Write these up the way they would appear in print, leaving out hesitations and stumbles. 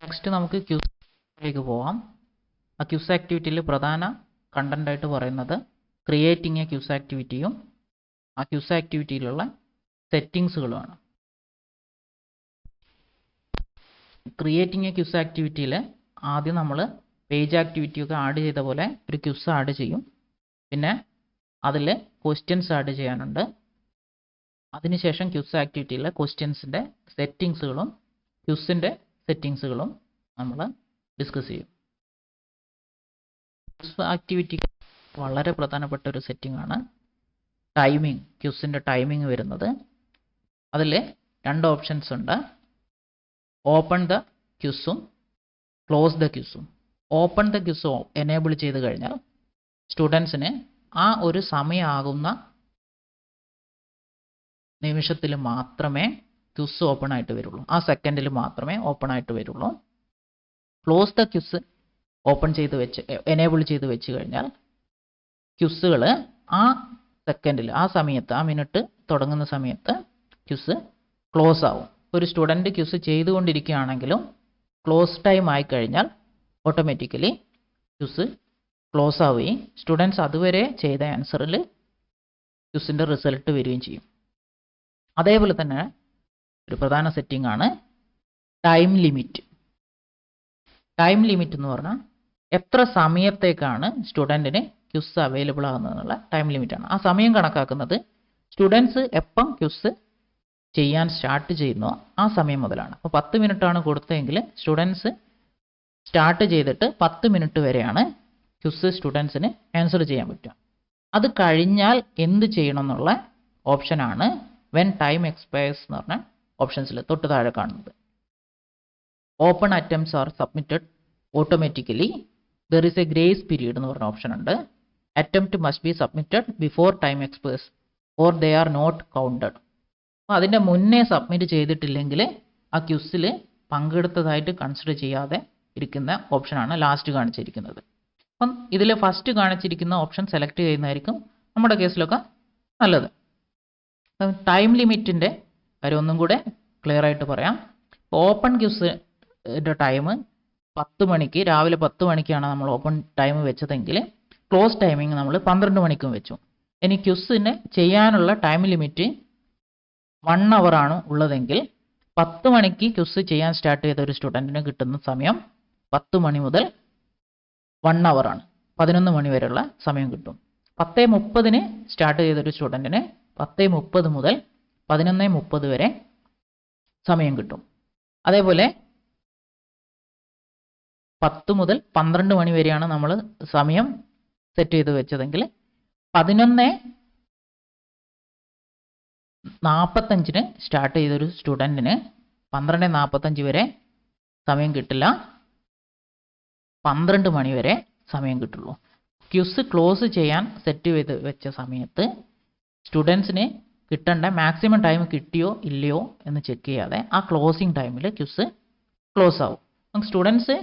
Next നമുക്ക് ക്യൂസിലേക്ക് പോവാം. ആ ക്യൂസ് ആക്ടിവിറ്റിയിൽ പ്രധാന കണ്ടന്റ് ആയിട്ട് പറയുന്നത് ക്രിയേറ്റിംഗ് എ ക്യൂസ് ആക്ടിവിറ്റിയും ആ ക്യൂസ് ആക്ടിവിറ്റിയിലുള്ള സെറ്റിങ്സുകളുമാണ്. ക്രിയേറ്റിംഗ് എ ക്യൂസ് ആക്ടിവിറ്റിയിൽ ആദ്യം നമ്മൾ പേജ് ആക്ടിവിറ്റിയൊക്കെ ആഡ് ചെയ്ത പോലെ ഒരു ക്യൂസ് ആഡ് ചെയ്യും. പിന്നെ അതിൽ ക്വസ്റ്റ്യൻസ് ആഡ് ചെയ്യാനുണ്ട്. അതിനുശേഷം ക്യൂസ് ആക്ടിവിറ്റിയിലെ ക്വസ്റ്റ്യൻസിൻ്റെ സെറ്റിങ്സുകളും ക്യൂസിൻ്റെ സെറ്റിങ്സുകളും നമ്മൾ ഡിസ്കസ് ചെയ്യും. ക്യൂസ് ആക്ടിവിറ്റി വളരെ പ്രധാനപ്പെട്ട ഒരു സെറ്റിംഗ് ആണ് ടൈമിംഗ്. ക്യൂസിൻ്റെ ടൈമിംഗ് വരുന്നത് അതിൽ രണ്ട് ഓപ്ഷൻസ് ഉണ്ട്. ഓപ്പൺ ദ ക്യൂസും ക്ലോസ് ദ ക്യൂസും. ഓപ്പൺ ദ ക്യൂസ് എനേബിൾ ചെയ്ത് കഴിഞ്ഞാൽ സ്റ്റുഡൻസിന് ആ ഒരു സമയമാകുന്ന നിമിഷത്തിൽ മാത്രമേ ക്യൂസ് ഓപ്പൺ ആയിട്ട് വരുള്ളൂ. ആ സെക്കൻഡിൽ മാത്രമേ ഓപ്പൺ ആയിട്ട് വരുള്ളൂ. ക്ലോസ് ദ ക്യൂസ് ഓപ്പൺ ചെയ്ത് വെച്ച് എനേബിൾ ചെയ്ത് വെച്ച് കഴിഞ്ഞാൽ ക്യൂസുകൾ ആ സെക്കൻഡിൽ ആ സമയത്ത് ആ മിനിറ്റ് തുടങ്ങുന്ന സമയത്ത് ക്യൂസ് ക്ലോസ് ആവും. ഒരു സ്റ്റുഡൻറ്റ് ക്യൂസ് ചെയ്തുകൊണ്ടിരിക്കുകയാണെങ്കിലും ക്ലോസ് ടൈം ആയി കഴിഞ്ഞാൽ ഓട്ടോമാറ്റിക്കലി ക്യൂസ് ക്ലോസ് ആവുകയും സ്റ്റുഡൻസ് അതുവരെ ചെയ്ത ആൻസറിൽ ക്യൂസിൻ്റെ റിസൾട്ട് വരികയും ചെയ്യും. അതേപോലെ തന്നെ ഒരു പ്രധാന സെറ്റിംഗ് ആണ് ടൈം ലിമിറ്റ്. ടൈം ലിമിറ്റ് എന്ന് പറഞ്ഞാൽ എത്ര സമയത്തേക്കാണ് സ്റ്റുഡൻറ്റിന് ക്യൂസ് അവൈലബിൾ ആകുന്നതെന്നുള്ള ടൈം ലിമിറ്റാണ്. ആ സമയം കണക്കാക്കുന്നത് സ്റ്റുഡൻസ് എപ്പം ക്യൂസ് ചെയ്യാൻ സ്റ്റാർട്ട് ചെയ്യുന്നോ ആ സമയം മുതലാണ്. അപ്പോൾ 10 മിനിറ്റാണ് കൊടുത്തതെങ്കിൽ സ്റ്റുഡൻസ് സ്റ്റാർട്ട് ചെയ്തിട്ട് 10 മിനിറ്റ് വരെയാണ് ക്യൂസ് സ്റ്റുഡൻസിന് ആൻസർ ചെയ്യാൻ പറ്റുക. അത് കഴിഞ്ഞാൽ എന്ത് ചെയ്യണം എന്നുള്ള ഓപ്ഷനാണ് വെൻ ടൈം എക്സ്പയർസ് എന്ന് പറഞ്ഞ ഓപ്ഷൻസിൽ തൊട്ട് താഴെ കാണുന്നത്. Open attempts are submitted automatically there is a grace period എന്ന് പറഞ്ഞ ഓപ്ഷൻ ഉണ്ട്. Attempt must be submitted before time expires or they are not counted. അപ്പോൾ അതിൻ്റെ മുന്നേ സബ്മിറ്റ് ചെയ്തിട്ടില്ലെങ്കിൽ ആ ക്യൂസിൽ പങ്കെടുത്തതായിട്ട് കൺസിഡർ ചെയ്യാതെ ഇരിക്കുന്ന ഓപ്ഷനാണ് ലാസ്റ്റ് കാണിച്ചിരിക്കുന്നത്. അപ്പം ഇതിൽ ഫസ്റ്റ് കാണിച്ചിരിക്കുന്ന ഓപ്ഷൻ സെലക്ട് ചെയ്യുന്നതായിരിക്കും നമ്മുടെ കേസിലൊക്കെ നല്ലത്. ടൈം ലിമിറ്റിൻ്റെ കാര്യം ഒന്നും കൂടെ ക്ലിയർ ആയിട്ട് പറയാം. ഓപ്പൺ ക്യൂസിൻ്റെ ടൈം 10 മണിക്ക് രാവിലെ 10 മണിക്കാണ് നമ്മൾ ഓപ്പൺ ടൈം വെച്ചതെങ്കിൽ ക്ലോസ് ടൈമിംഗ് നമ്മൾ 12 മണിക്കും വെച്ചു. ഇനി ക്യൂസിന് ചെയ്യാനുള്ള ടൈം ലിമിറ്റ് 1 hour ആണ് ഉള്ളതെങ്കിൽ 10 മണിക്ക് ക്യൂസ് ചെയ്യാൻ സ്റ്റാർട്ട് ചെയ്ത ഒരു സ്റ്റുഡൻറ്റിന് കിട്ടുന്ന സമയം 10 മണി മുതൽ 1 hour ആണ്. 11 മണി വരെയുള്ള സമയം കിട്ടും. 10:30 സ്റ്റാർട്ട് ചെയ്തൊരു സ്റ്റുഡൻറ്റിന് 10:30 മുതൽ 11:30 വരെ സമയം കിട്ടും. അതേപോലെ 10 മുതൽ 12 മണി വരെയാണ് നമ്മൾ സമയം സെറ്റ് ചെയ്ത് വെച്ചതെങ്കിൽ 11:45 സ്റ്റാർട്ട് ചെയ്തൊരു സ്റ്റുഡൻറ്റിന് 12:45 വരെ സമയം കിട്ടില്ല, 12 മണി വരെ സമയം കിട്ടുള്ളൂ. ക്യൂസ് ക്ലോസ് ചെയ്യാൻ സെറ്റ് ചെയ്ത് വെച്ച സമയത്ത് സ്റ്റുഡൻസിന് കിട്ടേണ്ട മാക്സിമം ടൈം കിട്ടിയോ ഇല്ലയോ എന്ന് ചെക്ക് ചെയ്യാതെ ആ ക്ലോസിങ് ടൈമിൽ ക്യൂസ് ക്ലോസ് ആവും. സ്റ്റുഡൻസ്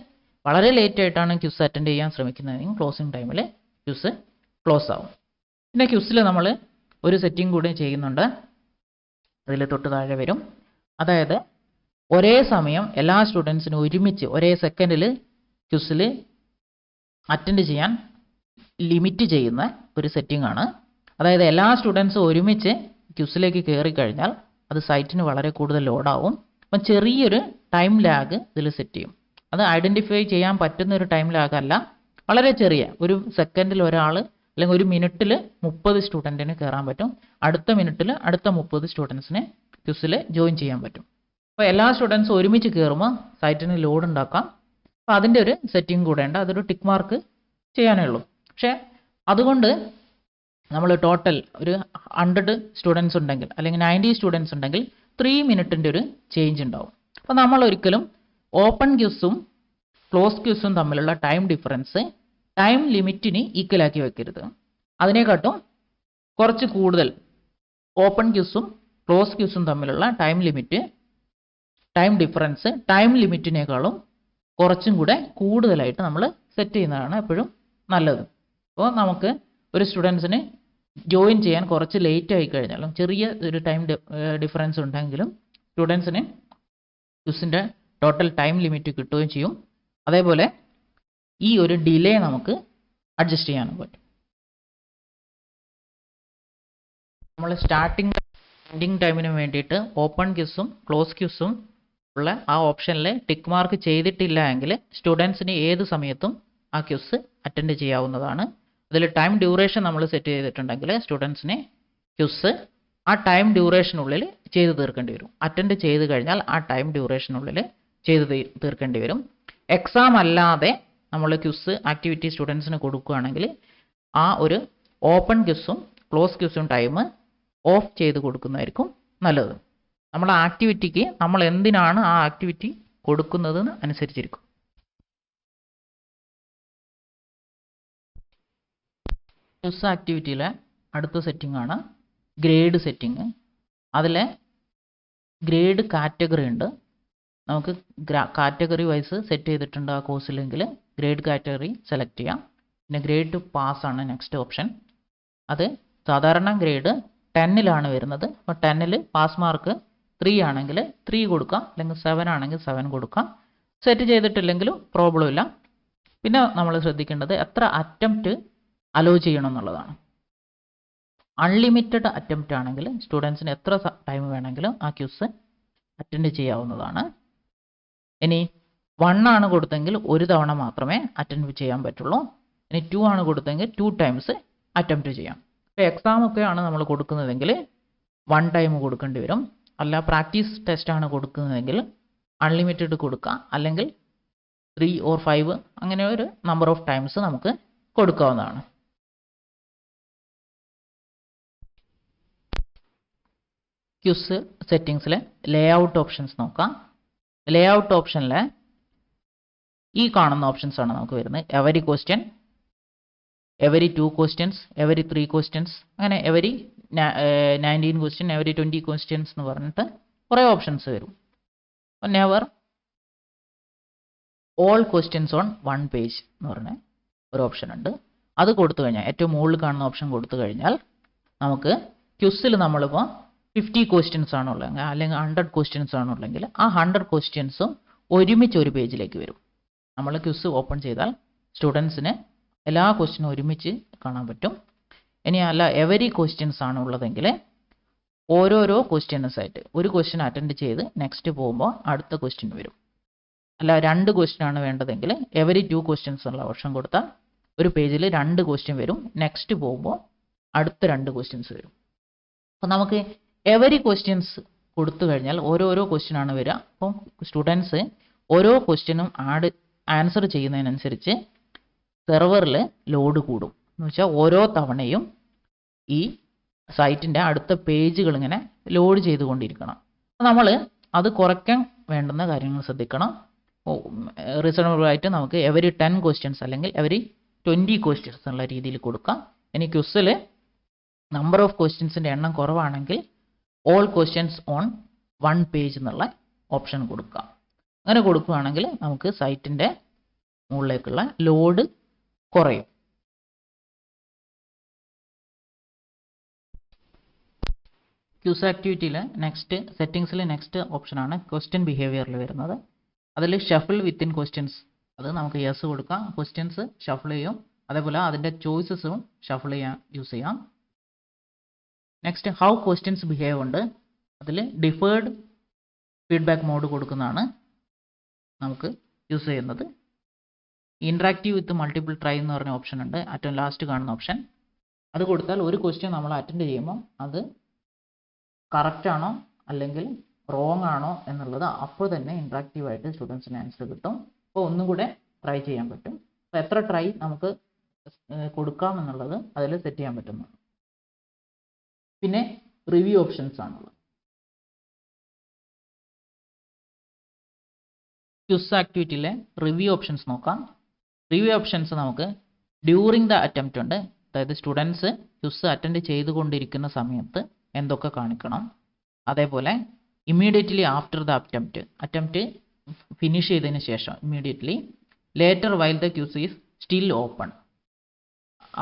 വളരെ ലേറ്റ് ആയിട്ടാണ് ക്യൂസ് അറ്റൻഡ് ചെയ്യാൻ ശ്രമിക്കുന്നതെങ്കിൽ ക്ലോസിങ് ടൈമിൽ ക്യൂസ് ക്ലോസ് ആവും. പിന്നെ ക്യൂസിൽ നമ്മൾ ഒരു സെറ്റിംഗ് കൂടി ചെയ്യുന്നുണ്ട്. അതിൽ തൊട്ട് താഴെ വരും. അതായത് ഒരേ സമയം എല്ലാ സ്റ്റുഡൻസിനും ഒരുമിച്ച് ഒരേ സെക്കൻഡിൽ ക്യൂസിൽ അറ്റൻഡ് ചെയ്യാൻ ലിമിറ്റ് ചെയ്യുന്ന ഒരു സെറ്റിംഗ് ആണ്. അതായത് എല്ലാ സ്റ്റുഡൻസും ഒരുമിച്ച് ക്യൂസിലേക്ക് കയറി കഴിഞ്ഞാൽ അത് സൈറ്റിന് വളരെ കൂടുതൽ ലോഡാവും. അപ്പം ചെറിയൊരു ടൈം ലാഗ് ഇതിൽ സെറ്റ് ചെയ്യും. അത് ഐഡൻറ്റിഫൈ ചെയ്യാൻ പറ്റുന്ന ഒരു ടൈം ലാഗ് അല്ല, വളരെ ചെറിയ ഒരു സെക്കൻഡിൽ ഒരാൾ അല്ലെങ്കിൽ ഒരു മിനിറ്റിൽ 30 സ്റ്റുഡൻറ്റിന് കയറാൻ പറ്റും. അടുത്ത മിനിറ്റിൽ അടുത്ത 30 സ്റ്റുഡൻസിനെ ക്യൂസിൽ ജോയിൻ ചെയ്യാൻ പറ്റും. അപ്പോൾ എല്ലാ സ്റ്റുഡൻസും ഒരുമിച്ച് കയറുമ്പോൾ സൈറ്റിന് ലോഡ് ഉണ്ടാക്കാം. അപ്പോൾ അതിൻ്റെ ഒരു സെറ്റിംഗ് കൂടെ ഉണ്ട്. അതൊരു ടിക്ക് മാർക്ക് ചെയ്യാനേ ഉള്ളൂ. പക്ഷേ അതുകൊണ്ട് നമ്മൾ ടോട്ടൽ ഒരു 100 സ്റ്റുഡൻസ് ഉണ്ടെങ്കിൽ അല്ലെങ്കിൽ 90 സ്റ്റുഡൻസ് ഉണ്ടെങ്കിൽ 3 മിനിറ്റിൻ്റെ ഒരു ചേഞ്ച് ഉണ്ടാവും. അപ്പോൾ നമ്മൾ ഒരിക്കലും ഓപ്പൺ ക്യൂസും ക്ലോസ് ക്യൂസും തമ്മിലുള്ള ടൈം ഡിഫറൻസ് ടൈം ലിമിറ്റിന് ഈക്വലാക്കി വെക്കരുത്. അതിനെക്കാട്ടും കുറച്ച് കൂടുതൽ ഓപ്പൺ ക്യൂസും ക്ലോസ് ക്യൂസും തമ്മിലുള്ള ടൈം ഡിഫറൻസ് ടൈം ലിമിറ്റിനേക്കാളും കുറച്ചും കൂടെ കൂടുതലായിട്ട് നമ്മൾ സെറ്റ് ചെയ്യുന്നതാണ് എപ്പോഴും നല്ലത്. അപ്പോൾ നമുക്ക് ഒരു സ്റ്റുഡൻസിന് ജോയിൻ ചെയ്യാൻ കുറച്ച് ലേറ്റ് ആയി കഴിഞ്ഞാലും ചെറിയ ഒരു ടൈം ഡിഫറൻസ് ഉണ്ടെങ്കിലും സ്റ്റുഡൻസിന് ക്യൂസിൻ്റെ ടോട്ടൽ ടൈം ലിമിറ്റ് കിട്ടുകയും ചെയ്യും. അതേപോലെ ഈ ഒരു ഡിലേ നമുക്ക് അഡ്ജസ്റ്റ് ചെയ്യാനും പറ്റും. നമ്മൾ സ്റ്റാർട്ടിംഗ് എൻഡിങ് ടൈമിന് വേണ്ടിയിട്ട് ഓപ്പൺ ക്യൂസും ക്ലോസ് ക്യൂസും ഉള്ള ആ ഓപ്ഷനിൽ ടിക്ക് മാർക്ക് ചെയ്തിട്ടില്ല എങ്കിൽ സ്റ്റുഡൻസിന് ഏത് സമയത്തും ആ ക്യൂസ് അറ്റൻഡ് ചെയ്യാവുന്നതാണ്. അതിൽ ടൈം ഡ്യൂറേഷൻ നമ്മൾ സെറ്റ് ചെയ്തിട്ടുണ്ടെങ്കിൽ സ്റ്റുഡൻസിനെ ക്യൂസ് ആ ടൈം ഡ്യൂറേഷനുള്ളിൽ ചെയ്ത് തീർക്കേണ്ടി വരും. അറ്റൻഡ് ചെയ്ത് കഴിഞ്ഞാൽ ആ ടൈം ഡ്യൂറേഷനുള്ളിൽ ചെയ്ത് തീർക്കേണ്ടി വരും. എക്സാം അല്ലാതെ നമ്മൾ ക്യൂസ് ആക്ടിവിറ്റി സ്റ്റുഡൻസിന് കൊടുക്കുകയാണെങ്കിൽ ആ ഒരു ഓപ്പൺ ക്യൂസും ക്ലോസ് ക്യൂസും ടൈം ഓഫ് ചെയ്ത് കൊടുക്കുന്നതായിരിക്കും നല്ലത്. നമ്മൾ ആക്ടിവിറ്റിക്ക് നമ്മൾ എന്തിനാണ് ആ ആക്ടിവിറ്റി കൊടുക്കുന്നതെന്ന് അനുസരിച്ചിരിക്കും. ക്യൂസ് ആക്ടിവിറ്റിയിലെ അടുത്ത സെറ്റിംഗ് ആണ് ഗ്രേഡ് സെറ്റിംഗ്. അതിലെ ഗ്രേഡ് കാറ്റഗറി ഉണ്ട്. നമുക്ക് കാറ്റഗറി വൈസ് സെറ്റ് ചെയ്തിട്ടുണ്ട് ആ കോഴ്സിലെങ്കിൽ ഗ്രേഡ് കാറ്റഗറി സെലക്ട് ചെയ്യാം. പിന്നെ ഗ്രേഡ് പാസ് ആണ് നെക്സ്റ്റ് ഓപ്ഷൻ. അത് സാധാരണ ഗ്രേഡ് 10ലാണ് വരുന്നത്. അപ്പോൾ 10ൽ പാസ് മാർക്ക് 3 ആണെങ്കിൽ 3 കൊടുക്കാം, അല്ലെങ്കിൽ 7 ആണെങ്കിൽ 7 കൊടുക്കാം. സെറ്റ് ചെയ്തിട്ടില്ലെങ്കിലും പ്രോബ്ലം ഇല്ല. പിന്നെ നമ്മൾ ശ്രദ്ധിക്കേണ്ടത് എത്ര അറ്റംപ്റ്റ് അലോ ചെയ്യണം എന്നുള്ളതാണ്. അൺലിമിറ്റഡ് അറ്റംപ്റ്റ് ആണെങ്കിൽ സ്റ്റുഡൻസിന് എത്ര ടൈം വേണമെങ്കിലും ആ ക്യൂസ് അറ്റൻഡ് ചെയ്യാവുന്നതാണ്. ഇനി 1 ആണ് കൊടുത്തെങ്കിൽ ഒരു തവണ മാത്രമേ അറ്റൻഡ് ചെയ്യാൻ പറ്റുള്ളൂ. ഇനി 2 ആണ് കൊടുത്തെങ്കിൽ 2 ടൈംസ് അറ്റംപ്റ്റ് ചെയ്യാം. ഇപ്പോൾ എക്സാം ഒക്കെയാണ് നമ്മൾ കൊടുക്കുന്നതെങ്കിൽ 1 ടൈം കൊടുക്കേണ്ടി വരും. അല്ല പ്രാക്ടീസ് ടെസ്റ്റ് ആണ് കൊടുക്കുന്നതെങ്കിൽ അൺലിമിറ്റഡ് കൊടുക്കാം, അല്ലെങ്കിൽ 3 or 5 അങ്ങനെ ഒരു നമ്പർ ഓഫ് ടൈംസ് നമുക്ക് കൊടുക്കാവുന്നതാണ്. ക്യൂസ് സെറ്റിംഗ്സിലെ ലേ ഔട്ട് ഓപ്ഷൻസ് നോക്കാം. ലേ ഔട്ട് ഓപ്ഷനിൽ ഈ കാണുന്ന ഓപ്ഷൻസ് ആണ് നമുക്ക് വരുന്നത്. Every question, every 2 questions, every 3 questions, അങ്ങനെ എവരി 19 ക്വസ്റ്റ്യൻ, എവരി 20 ക്വസ്റ്റ്യൻസ് എന്ന് പറഞ്ഞിട്ട് കുറേ ഓപ്ഷൻസ് വരും. Never all questions on 1 page എന്ന് പറഞ്ഞ ഒരു ഓപ്ഷൻ ഉണ്ട്. അത് കൊടുത്തു കഴിഞ്ഞാൽ, ഏറ്റവും മുകളിൽ കാണുന്ന ഓപ്ഷൻ കൊടുത്തു കഴിഞ്ഞാൽ നമുക്ക് ക്യൂസിൽ നമ്മളിപ്പോൾ 50 ക്വസ്റ്റ്യൻസ് ആണുള്ളതെങ്കിൽ അല്ലെങ്കിൽ 100 ക്വസ്റ്റ്യൻസ് ആണുള്ളെങ്കിൽ ആ 100 ക്വസ്റ്റ്യൻസും ഒരുമിച്ച് ഒരു പേജിലേക്ക് വരും. നമ്മൾ ക്യൂസ് ഓപ്പൺ ചെയ്താൽ സ്റ്റുഡൻസിന് എല്ലാ ക്വസ്റ്റ്യനും ഒരുമിച്ച് കാണാൻ പറ്റും. ഇനി അല്ല എവരി ക്വസ്റ്റ്യൻസ് ആണ് ഉള്ളതെങ്കിൽ ഓരോരോ ക്വസ്റ്റ്യൻസ് ആയിട്ട് ഒരു ക്വസ്റ്റ്യൻ അറ്റൻഡ് ചെയ്ത് നെക്സ്റ്റ് പോകുമ്പോൾ അടുത്ത ക്വസ്റ്റ്യൻ വരും. അല്ല 2 ക്വസ്റ്റ്യൻ ആണ് വേണ്ടതെങ്കിൽ എവരി 2 ക്വസ്റ്റ്യൻസ് ഉള്ള ഓപ്ഷൻ കൊടുത്താൽ ഒരു പേജിൽ 2 ക്വസ്റ്റ്യൻ വരും. നെക്സ്റ്റ് പോകുമ്പോൾ അടുത്ത 2 ക്വസ്റ്റ്യൻസ് വരും. അപ്പോൾ നമുക്ക് എവരി ക്വസ്റ്റ്യൻസ് കൊടുത്തു കഴിഞ്ഞാൽ ഓരോരോ ക്വസ്റ്റ്യൻ ആണ് വരിക. അപ്പം സ്റ്റുഡൻസ് ഓരോ ക്വസ്റ്റ്യനും ആൻസർ ചെയ്യുന്നതിനനുസരിച്ച് സെർവറിൽ ലോഡ് കൂടും. എന്ന് വെച്ചാൽ ഓരോ തവണയും ഈ സൈറ്റിൻ്റെ അടുത്ത പേജുകൾ ഇങ്ങനെ ലോഡ് ചെയ്തുകൊണ്ടിരിക്കണം. നമ്മൾ അത് കുറയ്ക്കാൻ വേണ്ടുന്ന കാര്യങ്ങൾ ശ്രദ്ധിക്കണം. റീസണബിൾ ആയിട്ട് നമുക്ക് എവരി 10 ക്വസ്റ്റ്യൻസ് അല്ലെങ്കിൽ എവരി 20 ക്വസ്റ്റ്യൻസ് എന്നുള്ള രീതിയിൽ കൊടുക്കാം. ഇനി ക്വിസിൽ നമ്പർ ഓഫ് ക്വസ്റ്റ്യൻസിൻ്റെ എണ്ണം കുറവാണെങ്കിൽ ഓൾ ക്വസ്റ്റ്യൻസ് ഓൺ 1 പേജ് എന്നുള്ള ഓപ്ഷൻ കൊടുക്കാം. അങ്ങനെ കൊടുക്കുകയാണെങ്കിൽ നമുക്ക് സൈറ്റിൻ്റെ മുകളിലേക്കുള്ള ലോഡ് കുറയും. ക്യൂസ് ആക്ടിവിറ്റിയിൽ നെക്സ്റ്റ് സെറ്റിംഗ്സിൽ നെക്സ്റ്റ് ഓപ്ഷനാണ് ക്വസ്റ്റ്യൻ ബിഹേവിയറിൽ വരുന്നത്. അതിൽ ഷഫിൾ വിത്തിൻ ക്വസ്റ്റ്യൻസ്, അത് നമുക്ക് യെസ് കൊടുക്കാം. ക്വസ്റ്റ്യൻസ് ഷഫിൾ ചെയ്യും, അതേപോലെ അതിൻ്റെ ചോയ്സസും ഷഫിൾ ചെയ്യാൻ യൂസ് ചെയ്യാം. നെക്സ്റ്റ് ഹൗ ക്വസ്റ്റ്യൻസ് ബിഹേവ് ഉണ്ട്. അതിൽ ഡിഫേർഡ് ഫീഡ്ബാക്ക് മോഡ് കൊടുക്കുന്നതാണ് നമുക്ക് യൂസ് ചെയ്യുന്നത്. ഇൻട്രാക്റ്റീവ് വിത്ത് മൾട്ടിപ്പിൾ ട്രൈ എന്ന് പറഞ്ഞ ഓപ്ഷൻ ഉണ്ട്, ഏറ്റവും ലാസ്റ്റ് കാണുന്ന ഓപ്ഷൻ. അത് കൊടുത്താൽ ഒരു ക്വസ്റ്റ്യൻ നമ്മൾ അറ്റൻഡ് ചെയ്യുമ്പോൾ അത് കറക്റ്റ് ആണോ അല്ലെങ്കിൽ റോങ് ആണോ എന്നുള്ളത് അപ്പോൾ തന്നെ ഇൻട്രാക്റ്റീവായിട്ട് സ്റ്റുഡൻസിന് ആൻസർ കിട്ടും. അപ്പോൾ ഒന്നും കൂടെ ട്രൈ ചെയ്യാൻ പറ്റും. അപ്പോൾ എത്ര ട്രൈ നമുക്ക് കൊടുക്കാം എന്നുള്ളത് അതിൽ സെറ്റ് ചെയ്യാൻ പറ്റുന്നു. പിന്നെ റിവ്യൂ ഓപ്ഷൻസ് ആണുള്ളത്. ക്വിസ് ആക്ടിവിറ്റിയിലെ റിവ്യൂ ഓപ്ഷൻസ് നോക്കാം. റിവ്യൂ ഓപ്ഷൻസ് നമുക്ക് ഡ്യൂറിങ് ദ അറ്റംപ്റ്റ് ഉണ്ട്. അതായത് സ്റ്റുഡൻസ് ക്വിസ് അറ്റൻഡ് ചെയ്തുകൊണ്ടിരിക്കുന്ന സമയത്ത് എന്തൊക്കെ കാണിക്കണം. അതേപോലെ immediately after the attempt finish ചെയ്തതിന് ശേഷം immediately later while the quiz is still open.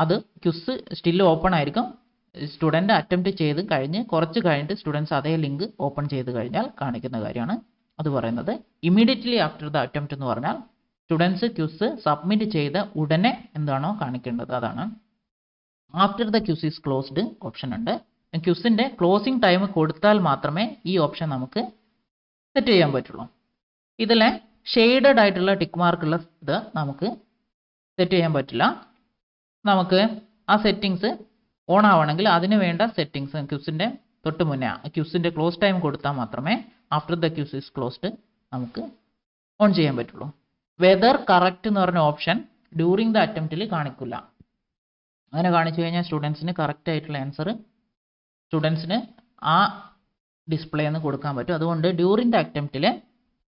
അത് ക്വിസ് സ്റ്റിൽ ഓപ്പൺ ആയിരിക്കും. സ്റ്റുഡൻറ്റ് അറ്റംപ്റ്റ് ചെയ്ത് കഴിഞ്ഞ് കുറച്ച് കഴിഞ്ഞിട്ട് സ്റ്റുഡൻസ് അതേ ലിങ്ക് ഓപ്പൺ ചെയ്ത് കഴിഞ്ഞാൽ കാണിക്കുന്ന കാര്യമാണ്. അത് പറയുന്നത്. ഇമ്മീഡിയറ്റ്ലി ആഫ്റ്റർ ദ അറ്റംപ്റ്റ് എന്ന് പറഞ്ഞാൽ സ്റ്റുഡൻസ് ക്യൂസ് സബ്മിറ്റ് ചെയ്ത ഉടനെ എന്താണോ കാണിക്കേണ്ടത് അതാണ്. After the quiz is closed option ഉണ്ട്. ക്യൂസിൻ്റെ ക്ലോസിംഗ് ടൈം കൊടുത്താൽ മാത്രമേ ഈ ഓപ്ഷൻ നമുക്ക് സെറ്റ് ചെയ്യാൻ പറ്റുള്ളൂ. ഇതിലെ ഷെയ്ഡഡ് ആയിട്ടുള്ള ടിക്ക് മാർക്കുള്ള ഇത് നമുക്ക് സെറ്റ് ചെയ്യാൻ പറ്റില്ല. നമുക്ക് ആ സെറ്റിങ്സ് ഓൺ ആവണമെങ്കിൽ അതിന് വേണ്ട സെറ്റിങ്സ് ക്യൂസിൻ്റെ തൊട്ട് മുന്നേ ക്യൂസിൻ്റെ ക്ലോസ് ടൈം കൊടുത്താൽ മാത്രമേ after the quiz is closed നമുക്ക് ഓൺ ചെയ്യാൻ പറ്റുള്ളൂ. വെദർ കറക്റ്റ് എന്ന് പറഞ്ഞ ഓപ്ഷൻ ഡ്യൂറിങ് ദ അറ്റംപ്റ്റിൽ കാണിക്കില്ല. അങ്ങനെ കാണിച്ചു കഴിഞ്ഞാൽ സ്റ്റുഡൻസിന് കറക്റ്റ് ആയിട്ടുള്ള ആൻസർ സ്റ്റുഡൻസിന് ആ ഡിസ്പ്ലേന്ന് കൊടുക്കാൻ പറ്റും. അതുകൊണ്ട് ഡ്യൂറിങ് ദ അറ്റംപ്റ്റിൽ